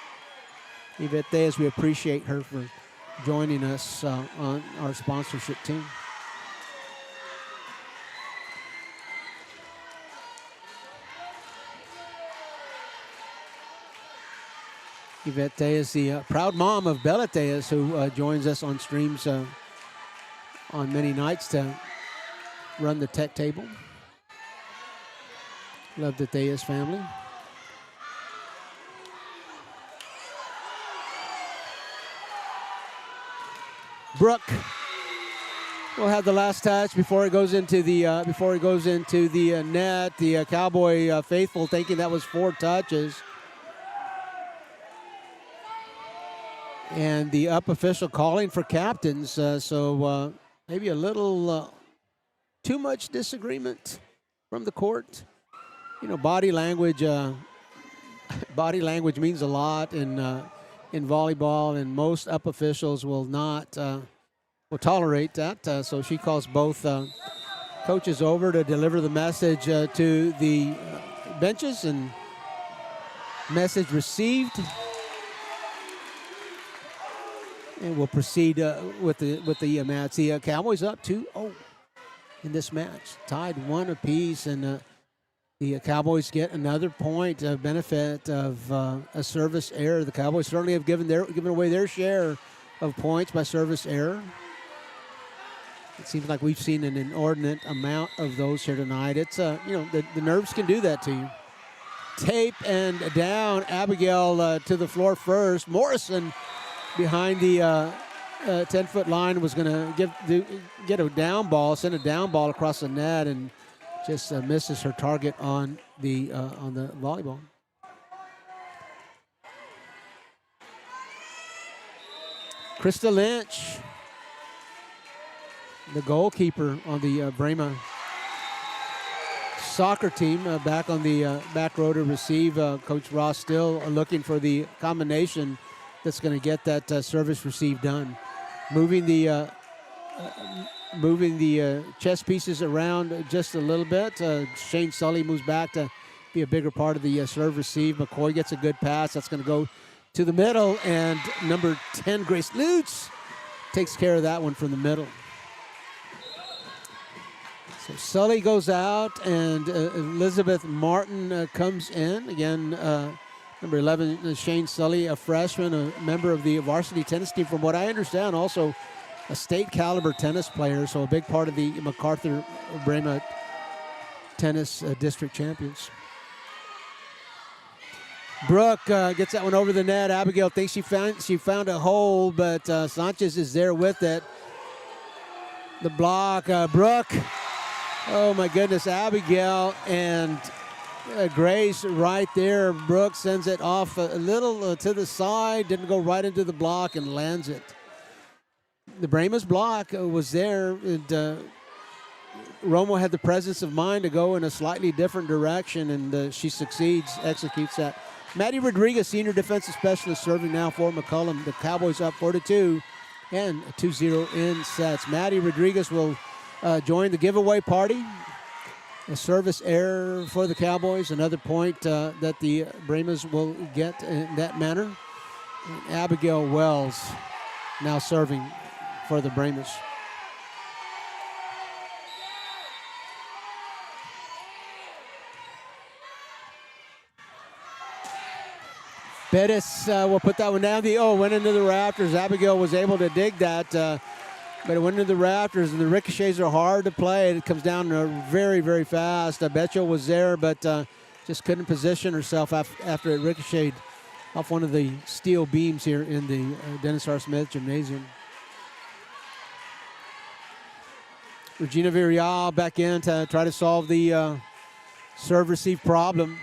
Yvette Diaz, we appreciate her for joining us on our sponsorship team. Yvette Diaz, the proud mom of Bella Diaz, who joins us on streams on many nights to run the tech table. Love the Diaz family. Brooke will have the last touch before it goes into the net. The Cowboy faithful thinking that was 4 touches. And the up official calling for captains, so maybe a little too much disagreement from the court. You know, body language means a lot in volleyball, and most up officials will not will tolerate that. So she calls both coaches over to deliver the message to the benches, and message received. And we'll proceed with the match. The Cowboys up 2-0 in this match, tied 1 apiece, and the Cowboys get another point of benefit of a service error. The Cowboys certainly have given away their share of points by service error. It seems like we've seen an inordinate amount of those here tonight. It's the nerves can do that to you. Tape and down. Abigail to the floor first. Morrison behind the 10-foot line was going to get a down ball, send a down ball across the net, and just misses her target on the volleyball. Krista Lynch, the goalkeeper on the Brema soccer team, back on the back row to receive. Coach Ross still looking for the combination that's going to get that service receive done. Moving the chess pieces around just a little bit. Shane Sully moves back to be a bigger part of the serve receive. McCoy gets a good pass. That's going to go to the middle, and number 10, Grace Lutz, takes care of that one from the middle. So Sully goes out, and Elizabeth Martin comes in. Again, number 11, Shane Sully, a freshman, a member of the varsity tennis team. From what I understand, also a state caliber tennis player, so a big part of the MacArthur Brema tennis district champions. Brooke gets that one over the net. Abigail thinks she found a hole, but Sanchez is there with it. The block, Brooke. Oh my goodness, Abigail and Grace right there. Brooke sends it off a little to the side, didn't go right into the block, and lands it. The Brema's block was there, and Romo had the presence of mind to go in a slightly different direction, and she executes that. Maddie Rodriguez, senior defensive specialist, serving now for McCollum. The Cowboys up 4-2 and 2-0 in sets. Maddie Rodriguez will join the giveaway party. A service error for the Cowboys, another point that the Bremas will get in that manner. And Abigail Wells now serving for the Bremas. Bettis will put that one down. Went into the rafters. Abigail was able to dig that, but it went into the rafters, and the ricochets are hard to play. It comes down very, very fast. Betchel was there, but just couldn't position herself after it ricocheted off one of the steel beams here in the Dennis R. Smith Gymnasium. Regina Villarreal back in to try to solve the serve-receive problem.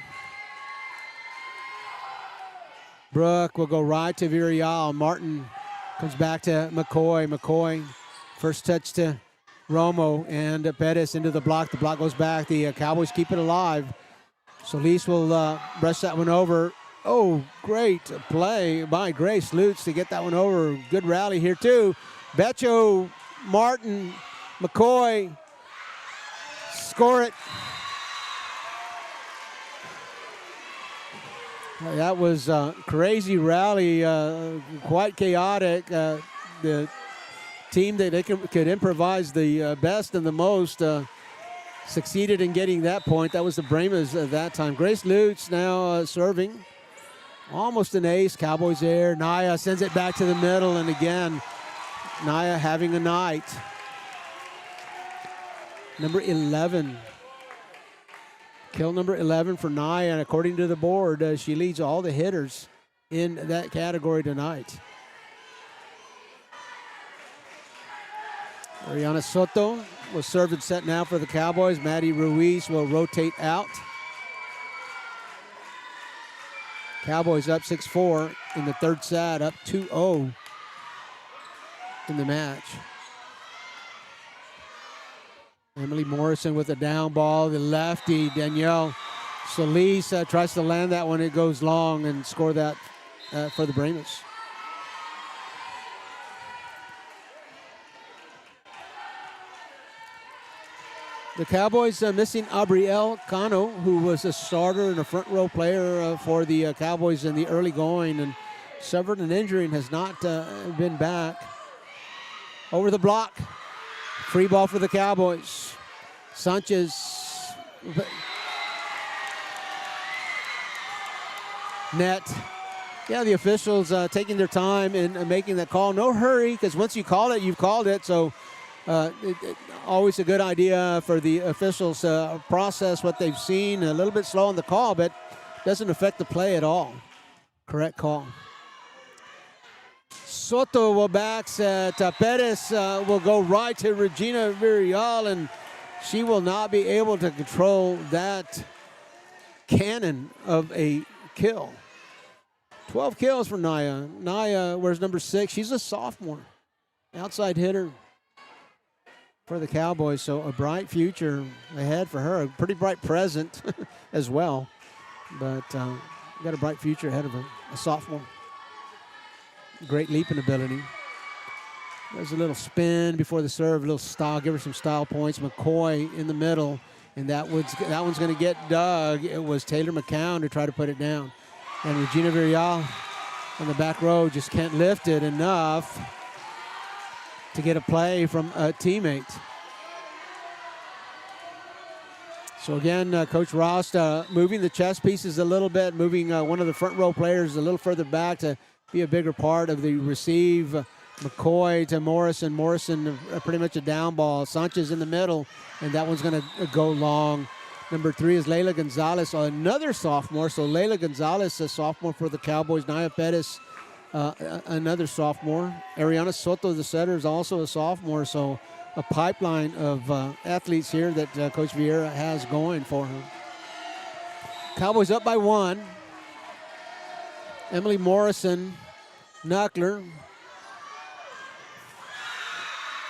Brooke will go right to Villarreal. Martin comes back to McCoy. McCoy, first touch to Romo, and Pettis into the block. The block goes back. The Cowboys keep it alive. Solis will brush that one over. Oh, great play by Grace Lutz to get that one over. Good rally here, too. Becho, Martin, McCoy, score it. That was a crazy rally, quite chaotic. The team that they could improvise the best and the most succeeded in getting that point. That was the Bremas at that time. Grace Lutz now serving. Almost an ace. Cowboys there. Naya sends it back to the middle, and again, Naya having a night. Number 11. Kill number 11 for Naya, and according to the board, she leads all the hitters in that category tonight. Ariana Soto will serve and set now for the Cowboys. Maddie Ruiz will rotate out. Cowboys up 6-4 in the third set, up 2-0 in the match. Emily Morrison with a down ball. The lefty, Danielle Solis, tries to land that one. It goes long and score that for the Bremas. The Cowboys missing Abrielle Cano, who was a starter and a front row player for the Cowboys in the early going, and suffered an injury and has not been back. Over the block. Free ball for the Cowboys. Sanchez. Net. Yeah, the officials taking their time in making that call. No hurry, because once you call it, you've called it. So always a good idea for the officials to process what they've seen. A little bit slow on the call, but doesn't affect the play at all. Correct call. Soto will back set. Perez will go right to Regina Villarreal, and she will not be able to control that cannon of a kill. 12 kills for Naya. Naya wears number 6. She's a sophomore. Outside hitter for the Cowboys, so a bright future ahead for her. A pretty bright present as well, but got a bright future ahead of her. A sophomore. Great leaping ability. There's a little spin before the serve, a little style, give her some style points. McCoy in the middle, and that one's going to get dug. It was Taylor McCown to try to put it down. And Regina Villarreal on the back row just can't lift it enough to get a play from a teammate. So again, Coach Rost moving the chess pieces a little bit, moving one of the front row players a little further back to be a bigger part of the receive. McCoy to Morrison. Morrison pretty much a down ball. Sanchez in the middle, and that one's going to go long. Number 3 is Layla Gonzalez, another sophomore. So Layla Gonzalez, a sophomore for the Cowboys. Naya Perez, another sophomore. Ariana Soto, the setter, is also a sophomore. So a pipeline of athletes here that Coach Vieira has going for her. Cowboys up by 1. Emily Morrison, Knuckler.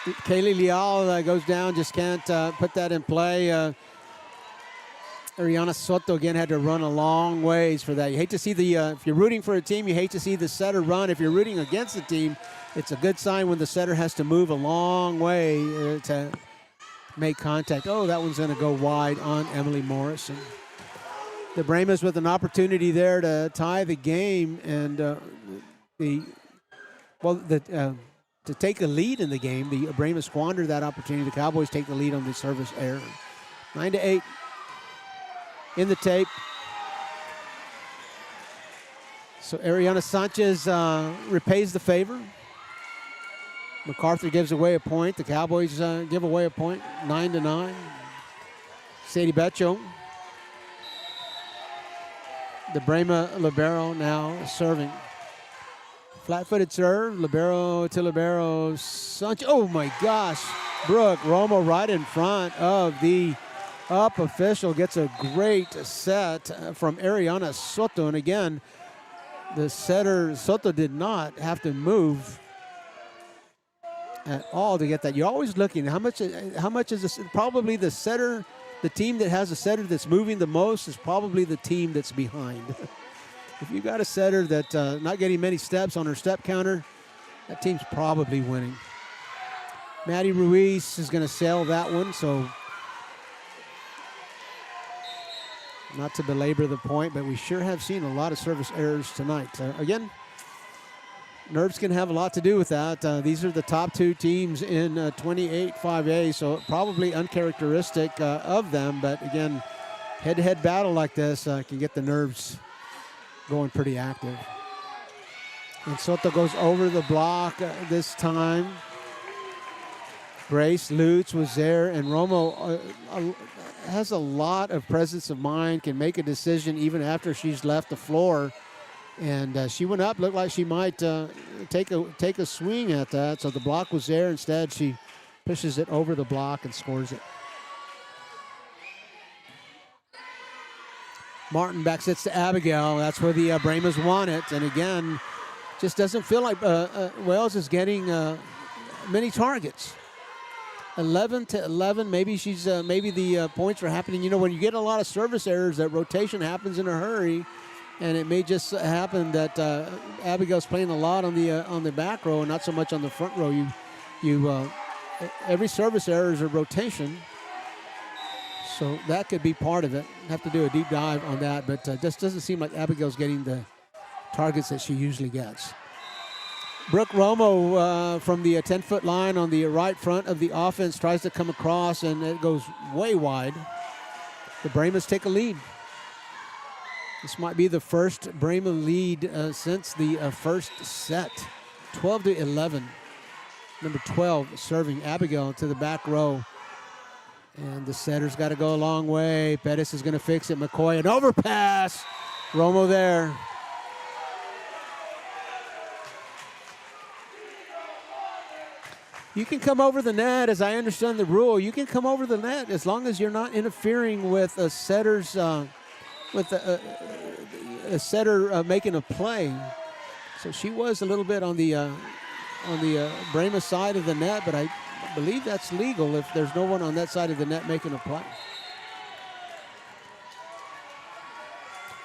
Kaylee Leal goes down, just can't put that in play. Ariana Soto again had to run a long ways for that. You hate to see the, if you're rooting for a team, you hate to see the setter run. If you're rooting against the team, it's a good sign when the setter has to move a long way to make contact. Oh, that one's going to go wide on Emily Morrison. The Bremas with an opportunity there to tie the game and to take a lead in the game. The Bremas squandered that opportunity. The Cowboys take the lead on the service error. 9-8 in the tape. So Ariana Sanchez repays the favor. MacArthur gives away a point. The Cowboys give away a point, 9-9. Sadie Betcho. The Brema libero now serving. Flat-footed serve, libero to libero. Sanchez, oh my gosh. Brooke Romo right in front of the up official. Gets a great set from Ariana Soto. And again, the setter, Soto, did not have to move at all to get that. You're always looking, how much is this? Probably the setter, the team that has a setter that's moving the most is probably the team that's behind. If you got a setter that's not getting many steps on her step counter, that team's probably winning. Maddie Ruiz is going to sail that one, so Not to belabor the point, but we sure have seen a lot of service errors tonight. Again, nerves can have a lot to do with that. These are the top two teams in 28-5A, so probably uncharacteristic of them. But again, head-to-head battle like this can get the nerves going pretty active. And Soto goes over the block this time. Grace Lutz was there, and Romo has a lot of presence of mind, can make a decision even after she's left the floor. And she went up, looked like she might take a swing at that. So the block was there. Instead, she pushes it over the block and scores it. Martin back sets to Abigail. That's where the Brahmas want it. And again, just doesn't feel like Wells is getting many targets. 11-11. Maybe she's maybe the points are happening. You know, when you get a lot of service errors, that rotation happens in a hurry, and it may just happen that Abigail's playing a lot on the back row and not so much on the front row. Every service error is a rotation, so that could be part of it. Have to do a deep dive on that, but just doesn't seem like Abigail's getting the targets that she usually gets. Brooke Romo from the 10-foot line on the right front of the offense tries to come across, and it goes way wide. The Brahmas take a lead. This might be the first Brahma lead since the first set. 12-11. Number 12 serving Abigail to the back row. And the setter's got to go a long way. Pettis is going to fix it. McCoy, an overpass. Romo there. You can come over the net, as I understand the rule. You can come over the net as long as you're not interfering with a setter's with a setter making a play. So she was a little bit on the Brahma side of the net, but I believe that's legal if there's no one on that side of the net making a play.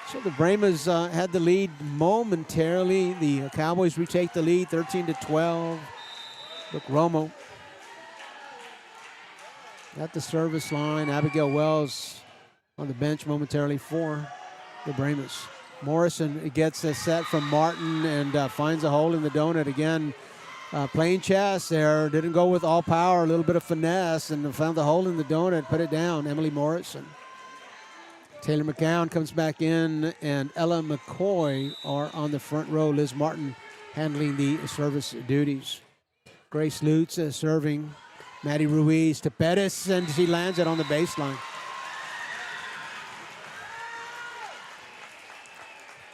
So the Brahmas had the lead momentarily. The Cowboys retake the lead, 13-12. Look, Romo at the service line. Abigail Wells on the bench momentarily for the Brahmas. Morrison gets a set from Martin and finds a hole in the donut again. Playing chess there. Didn't go with all power, a little bit of finesse, and found the hole in the donut, put it down. Emily Morrison. Taylor McCown comes back in, and Ella McCoy are on the front row. Liz Martin handling the service duties. Grace Lutz serving. Maddie Ruiz to Pettis, and she lands it on the baseline.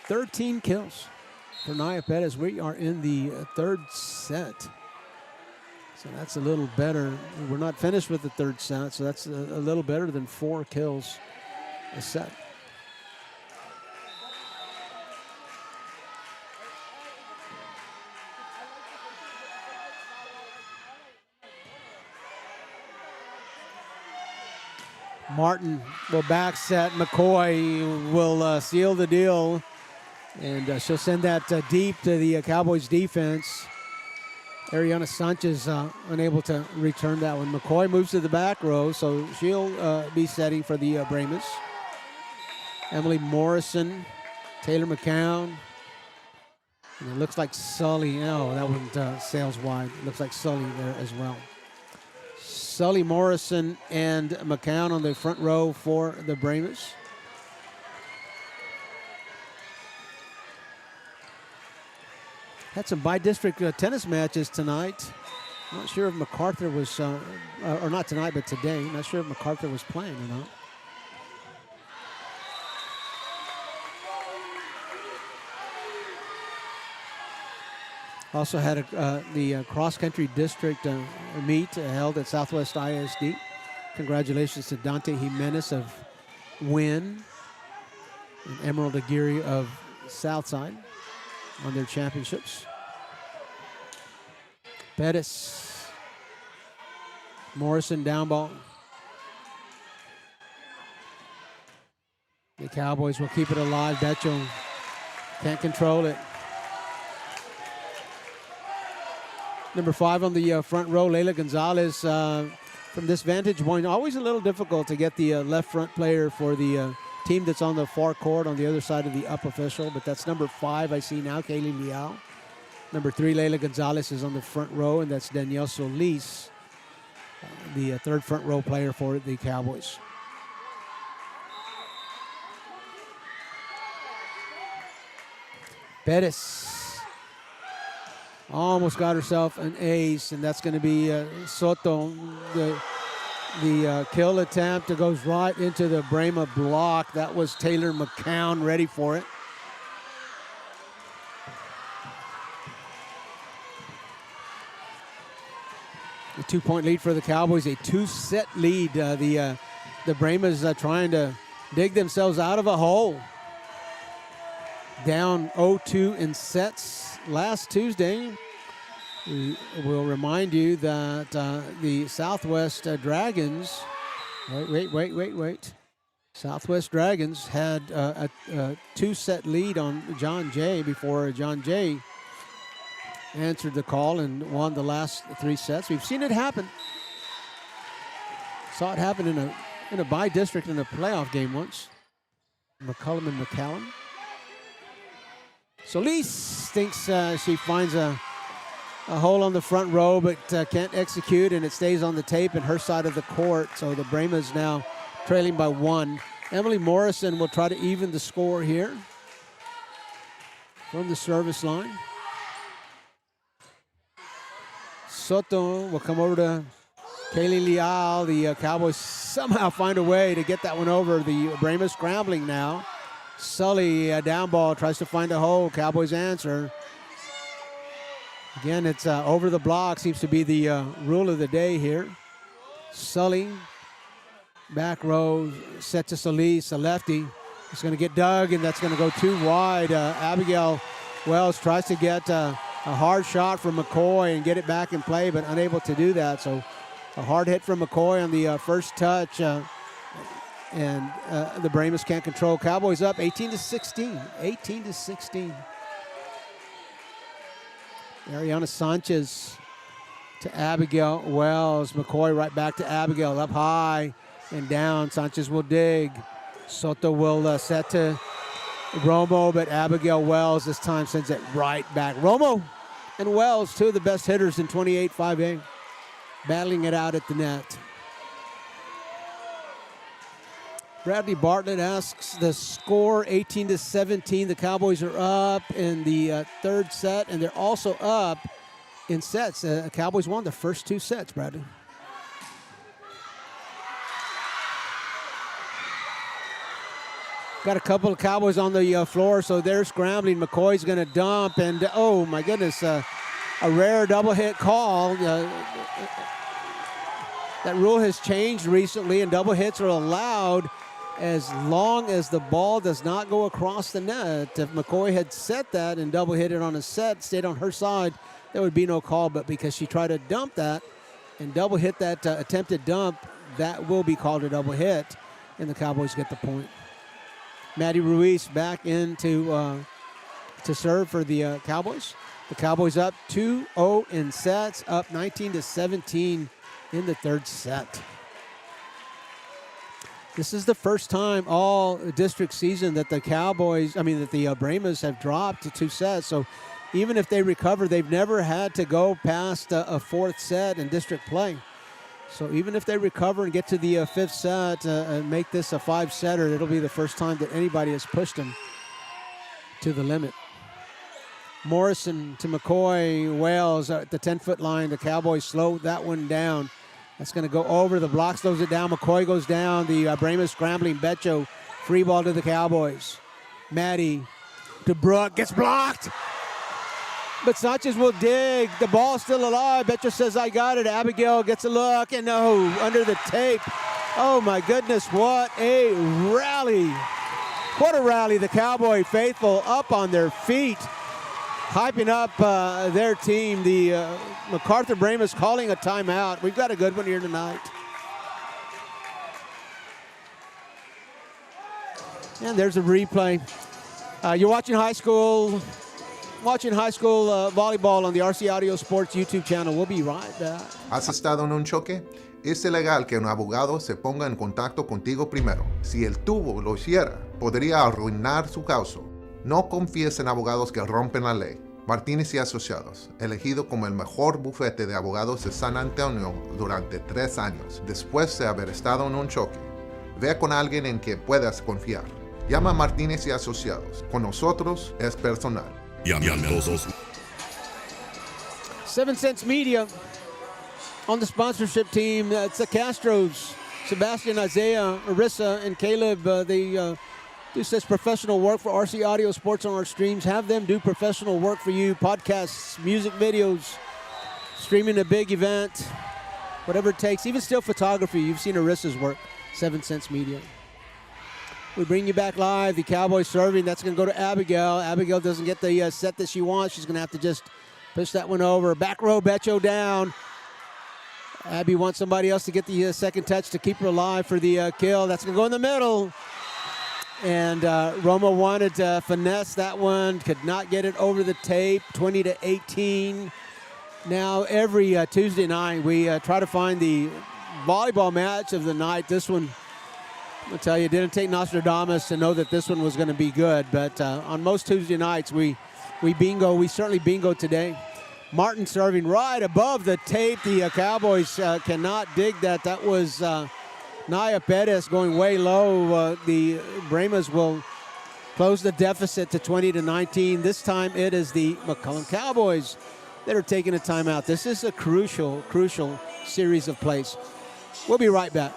13 kills for Nia Pettis. We are in the third set. So that's a little better. We're not finished with the third set, so that's a little better than 4 kills a set. Martin will back set. McCoy will seal the deal. And she'll send that deep to the Cowboys defense. Ariana Sanchez unable to return that one. McCoy moves to the back row, so she'll be setting for the Brahmas. Emily Morrison, Taylor McCown. And it looks like Sully. Oh, that one sails wide. It looks like Sully there as well. Sully, Morrison, and McCown on the front row for the Brahmas. Had some by-district tennis matches tonight. I'm not sure if MacArthur was, or not tonight, but today. Not sure if MacArthur was playing or not. Also had the cross-country district meet held at Southwest ISD. Congratulations to Dante Jimenez of Wynn and Emerald Aguirre of Southside on their championships. Pettis. Morrison down ball. The Cowboys will keep it alive. Betchel can't control it. Number 5 on the front row, Leila Gonzalez. From this vantage point, always a little difficult to get the left front player for the team that's on the far court on the other side of the up official, but that's number 5 I see now, Kaylee Liao. Number 3, Leila Gonzalez is on the front row, and that's Danielle Solis, the third front row player for the Cowboys. Pettis almost got herself an ace, and that's going to be Soto. The kill attempt that goes right into the Brema block. That was Taylor McCown ready for it. A 2-point lead for the Cowboys, a 2-set lead. The Bremas trying to dig themselves out of a hole. Down 0-2 in sets last Tuesday. We will remind you that the Southwest Dragons, wait. Southwest Dragons had a 2-set lead on John Jay before John Jay answered the call and won the last 3 sets. We've seen it happen. Saw it happen in a by-district in a playoff game once. McCollum and McCollum. Solis thinks she finds a hole on the front row, but can't execute, and it stays on the tape in her side of the court. So the Bremas now trailing by 1. Emily Morrison will try to even the score here from the service line. Soto will come over to Kaylee Liao. The Cowboys somehow find a way to get that one over. The Bremas scrambling now. Sully, down ball, tries to find a hole. Cowboys answer. Again, it's over the block. Seems to be the rule of the day here. Sully, back row, set to Solis, a lefty. It's going to get dug, and that's going to go too wide. Abigail Wells tries to get a hard shot from McCoy and get it back in play, but unable to do that. So a hard hit from McCoy on the first touch. And the Bremas can't control. Cowboys up 18-16. 18-16. Ariana Sanchez to Abigail Wells. McCoy right back to Abigail. Up high and down. Sanchez will dig. Soto will set to Romo, but Abigail Wells this time sends it right back. Romo and Wells, 2 of the best hitters in 28-5A, battling it out at the net. Bradley Bartlett asks the score, 18-17. The Cowboys are up in the third set, and they're also up in sets. The Cowboys won the first 2 sets, Bradley. Got a couple of Cowboys on the floor, so they're scrambling. McCoy's going to dump, and oh my goodness, a rare double hit call. That rule has changed recently, and double hits are allowed as long as the ball does not go across the net. If McCoy had set that and double hit it on a set, stayed on her side, there would be no call. But because she tried to dump that and double hit that attempted dump, that will be called a double hit, and the Cowboys get the point. Maddie Ruiz back in to serve for the Cowboys. The Cowboys up 2-0 in sets, up 19-17 in the third set. This is the first time all district season that the Bremas have dropped to 2 sets. So even if they recover, they've never had to go past a 4th set in district play. So even if they recover and get to the 5th set and make this a 5-setter, it'll be the first time that anybody has pushed them to the limit. Morrison to McCoy, Wales at the 10-foot line. The Cowboys slow that one down. That's going to go over. The block slows it down. McCoy goes down. The Bremas scrambling. Betcho, free ball to the Cowboys. Maddie to Brooke. Gets blocked. But Sanchez will dig. The ball's still alive. Betcho says, I got it. Abigail gets a look. And no, under the tape. Oh, my goodness. What a rally. What a rally. The Cowboy faithful up on their feet, hyping up their team. The MacArthur Bremas calling a timeout. We've got a good one here tonight. And there's a replay. You're watching high school watching high school volleyball on the RC Audio Sports YouTube channel. We'll be right back. ¿Has estado en un choque? Es ilegal que un abogado se ponga en contacto contigo primero. Si el tubo lo hiciera, podría arruinar su caso. No confíes en abogados que rompen la ley. Martínez y Asociados, elegido como el mejor bufete de abogados de San Antonio durante 3 años, después de haber estado en un choque. Ve con alguien en que puedas confiar. Llama a Martínez y Asociados. Con nosotros es personal. Llame al 22. 7 Cents Media on the sponsorship team. It's the Castros, Sebastian, Isaiah, Arissa, and Caleb. They do such professional work for RC Audio Sports on our streams. Have them do professional work for you. Podcasts, music videos, streaming a big event, whatever it takes. Even still photography. You've seen Arissa's work. 7 Cents Media. We bring you back live. The Cowboys serving. That's going to go to Abigail. Abigail doesn't get the set that she wants. She's going to have to just push that one over. Back row, Betcho down. Abby wants somebody else to get the second touch to keep her alive for the kill. That's going to go in the middle. And Roma wanted to finesse that one. Could not get it over the tape. 20-18. Now, every Tuesday night, we try to find the volleyball match of the night. This one, I'll tell you, it didn't take Nostradamus to know that this one was going to be good. But on most Tuesday nights, we bingo. We certainly bingo today. Martin serving right above the tape. The Cowboys cannot dig that. That was Naya Perez going way low. The Bremas will close the deficit to 20-19. This time it is the McCollum Cowboys that are taking a timeout. This is a crucial series of plays. We'll be right back.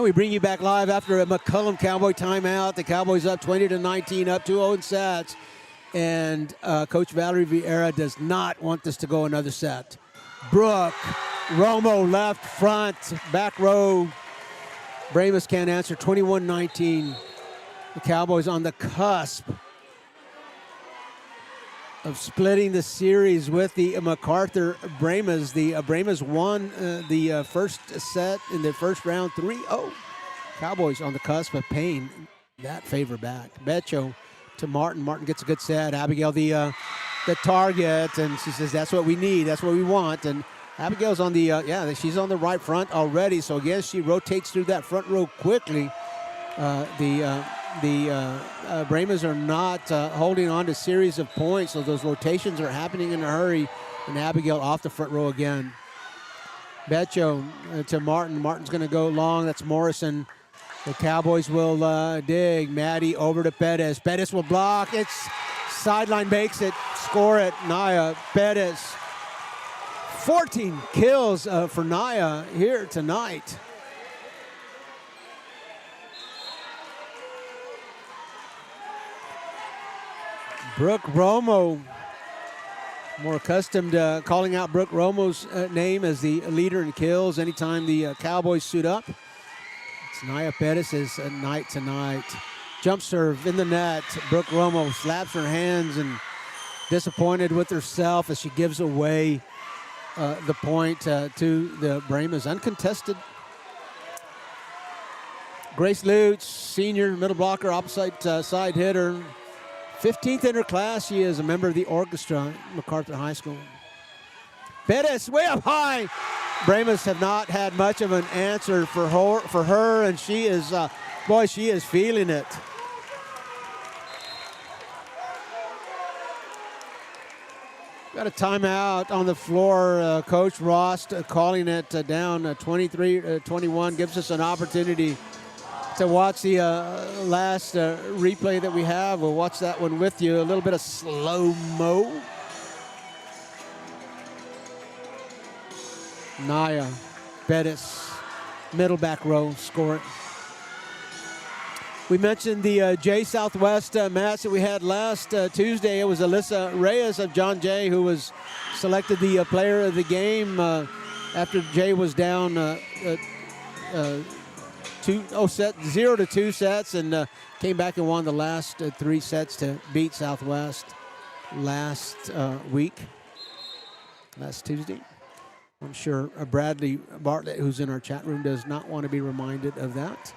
We bring you back live after a McCollum Cowboy timeout. The Cowboys up 20-19, up 2-0 in sets. And Coach Valerie Vieira does not want this to go another set. Brooke, Romo left front, back row. Bremas can't answer, 21-19. The Cowboys on the cusp of splitting the series with the MacArthur Bremas. The Bremas won the first set in the first round 3-0. Cowboys on the cusp of paying that favor back. Betcho to Martin. Martin gets a good set. Abigail the target, and she says that's what we need. That's what we want. And Abigail's on the she's on the right front already. So again, she rotates through that front row quickly. The Bremas are not holding on to series of points, so those rotations are happening in a hurry. And Abigail off the front row again. Betcho to Martin. Martin's going to go long. That's Morrison. The Cowboys will dig. Maddie over to Perez. Perez will block. It's sideline, makes it. Score it. Naya Perez. 14 kills for Naya here tonight. Brooke Romo, more accustomed to calling out Brooke Romo's name as the leader in kills anytime the Cowboys suit up. It's Naya Perez's night tonight. Jump serve in the net. Brooke Romo slaps her hands and disappointed with herself as she gives away the point to the Bremas. Uncontested. Grace Lutz, senior middle blocker, opposite side hitter. 15th in her class. She is a member of the orchestra at MacArthur High School. Perez way up high. Bremas have not had much of an answer for her, and she is, she is feeling it. Got a timeout on the floor. Coach Rost calling it down 23-21. Gives us an opportunity to watch the last replay that we have. We'll watch that one with you. A little bit of slow-mo. Naya Perez middle back row score it. We mentioned the Jay Southwest match that we had last Tuesday. It was Alyssa Reyes of John Jay who was selected the player of the game after Jay was down 0-2 sets and came back and won the last 3 sets to beat Southwest last Tuesday. I'm sure Bradley Bartlett, who's in our chat room, does not want to be reminded of that.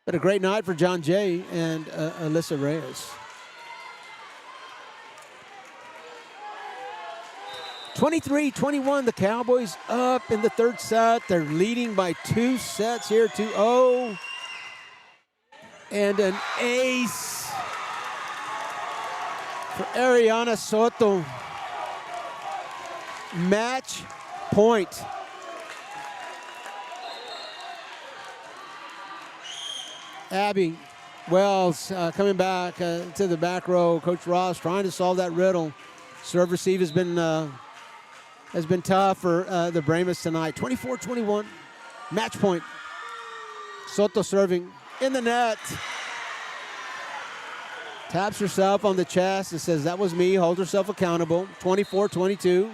But a great night for John Jay and Alyssa Reyes. 23-21, the Cowboys up in the third set. They're leading by 2 sets here, 2-0. And an ace for Ariana Soto. Match point. Abby Wells coming back to the back row. Coach Ross trying to solve that riddle. Serve receive has been tough for the Brahmas tonight. 24-21, match point. Soto serving in the net. Taps herself on the chest and says, that was me. Holds herself accountable. 24-22.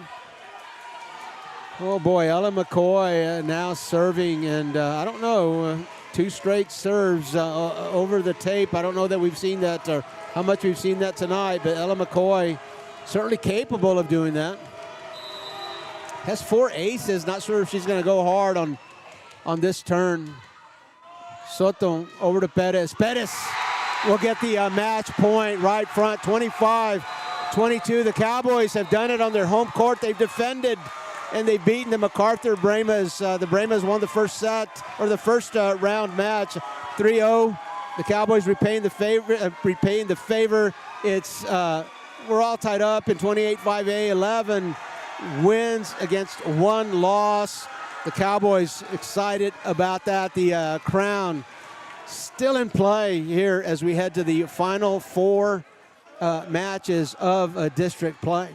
Oh boy, Ella McCoy now serving, and I don't know, 2 straight serves over the tape. I don't know that we've seen that or how much we've seen that tonight, but Ella McCoy certainly capable of doing that. Has 4 aces. Not sure if she's going to go hard on this turn. Soto over to Perez. Perez will get the match point right front, 25-22. The Cowboys have done it on their home court. They've defended and they've beaten the MacArthur Brahmas. The Brahmas won the first set, or the first round match, 3-0. The Cowboys repaying the favor. It's we're all tied up in 28-5A. 11 wins against 1 loss. The Cowboys excited about that. The crown still in play here as we head to the final 4 matches of district play.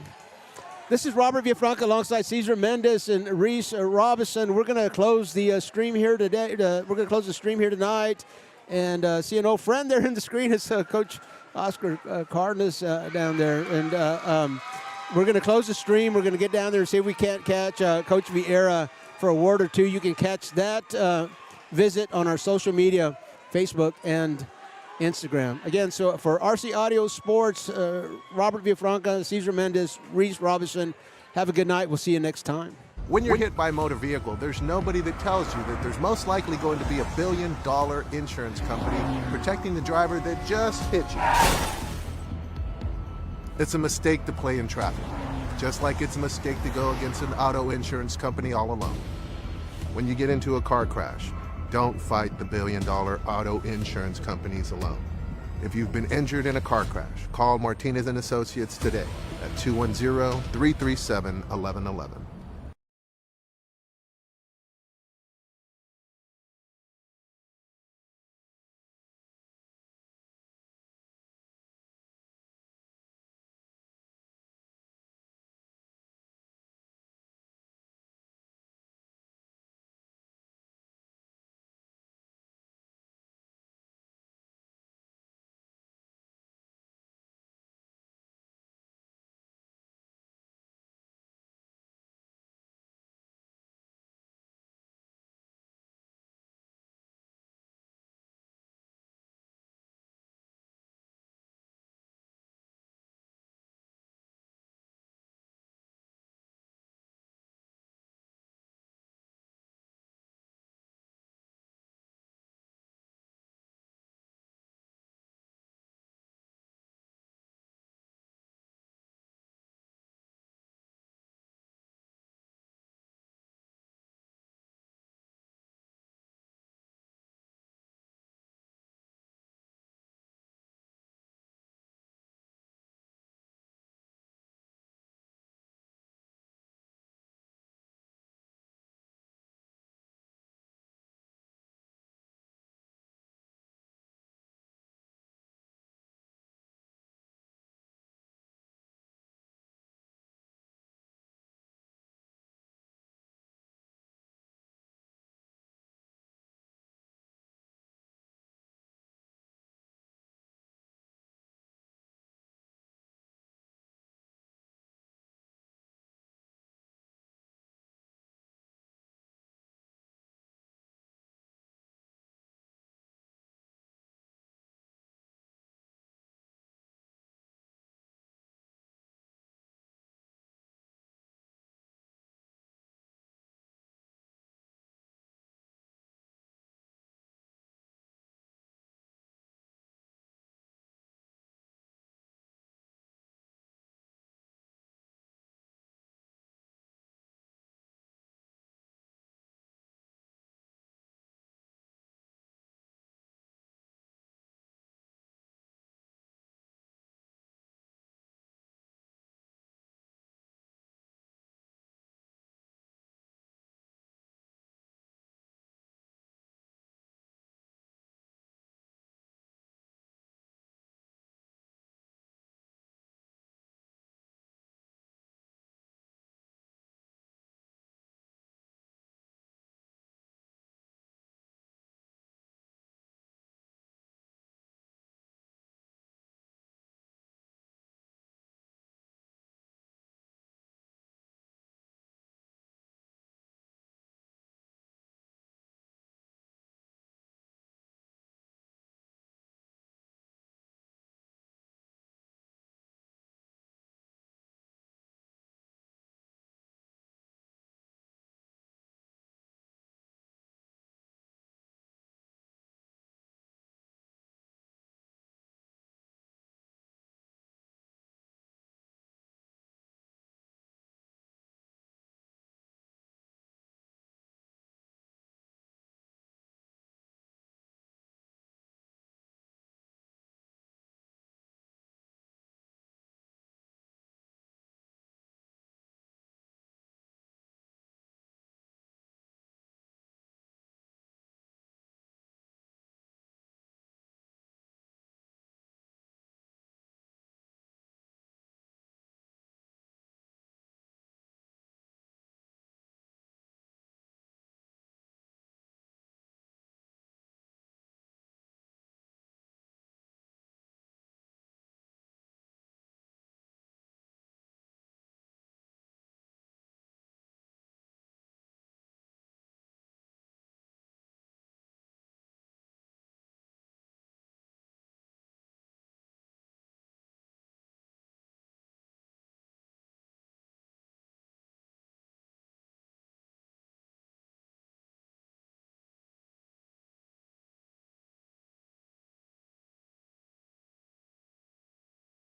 This is Robert Villafranca alongside Cesar Mendez and Reese Robinson. We're going to close the stream here today. We're going to close the stream here tonight, and see an old friend there in the screen is Coach Oscar Cardenas down there. And we're going to close the stream. We're going to get down there and see if we can't catch Coach Vieira for a word or two. You can catch that visit on our social media, Facebook and Instagram. Again, so for RC Audio Sports, Robert Villafranca, Cesar Mendez, Reese Robinson, have a good night. We'll see you next time. When you're hit by a motor vehicle, there's nobody that tells you that there's most likely going to be $1 billion insurance company protecting the driver that just hit you. It's a mistake to play in traffic, just like it's a mistake to go against an auto insurance company all alone. When you get into a car crash, don't fight the $1 billion auto insurance companies alone. If you've been injured in a car crash, call Martinez & Associates today at 210-337-1111.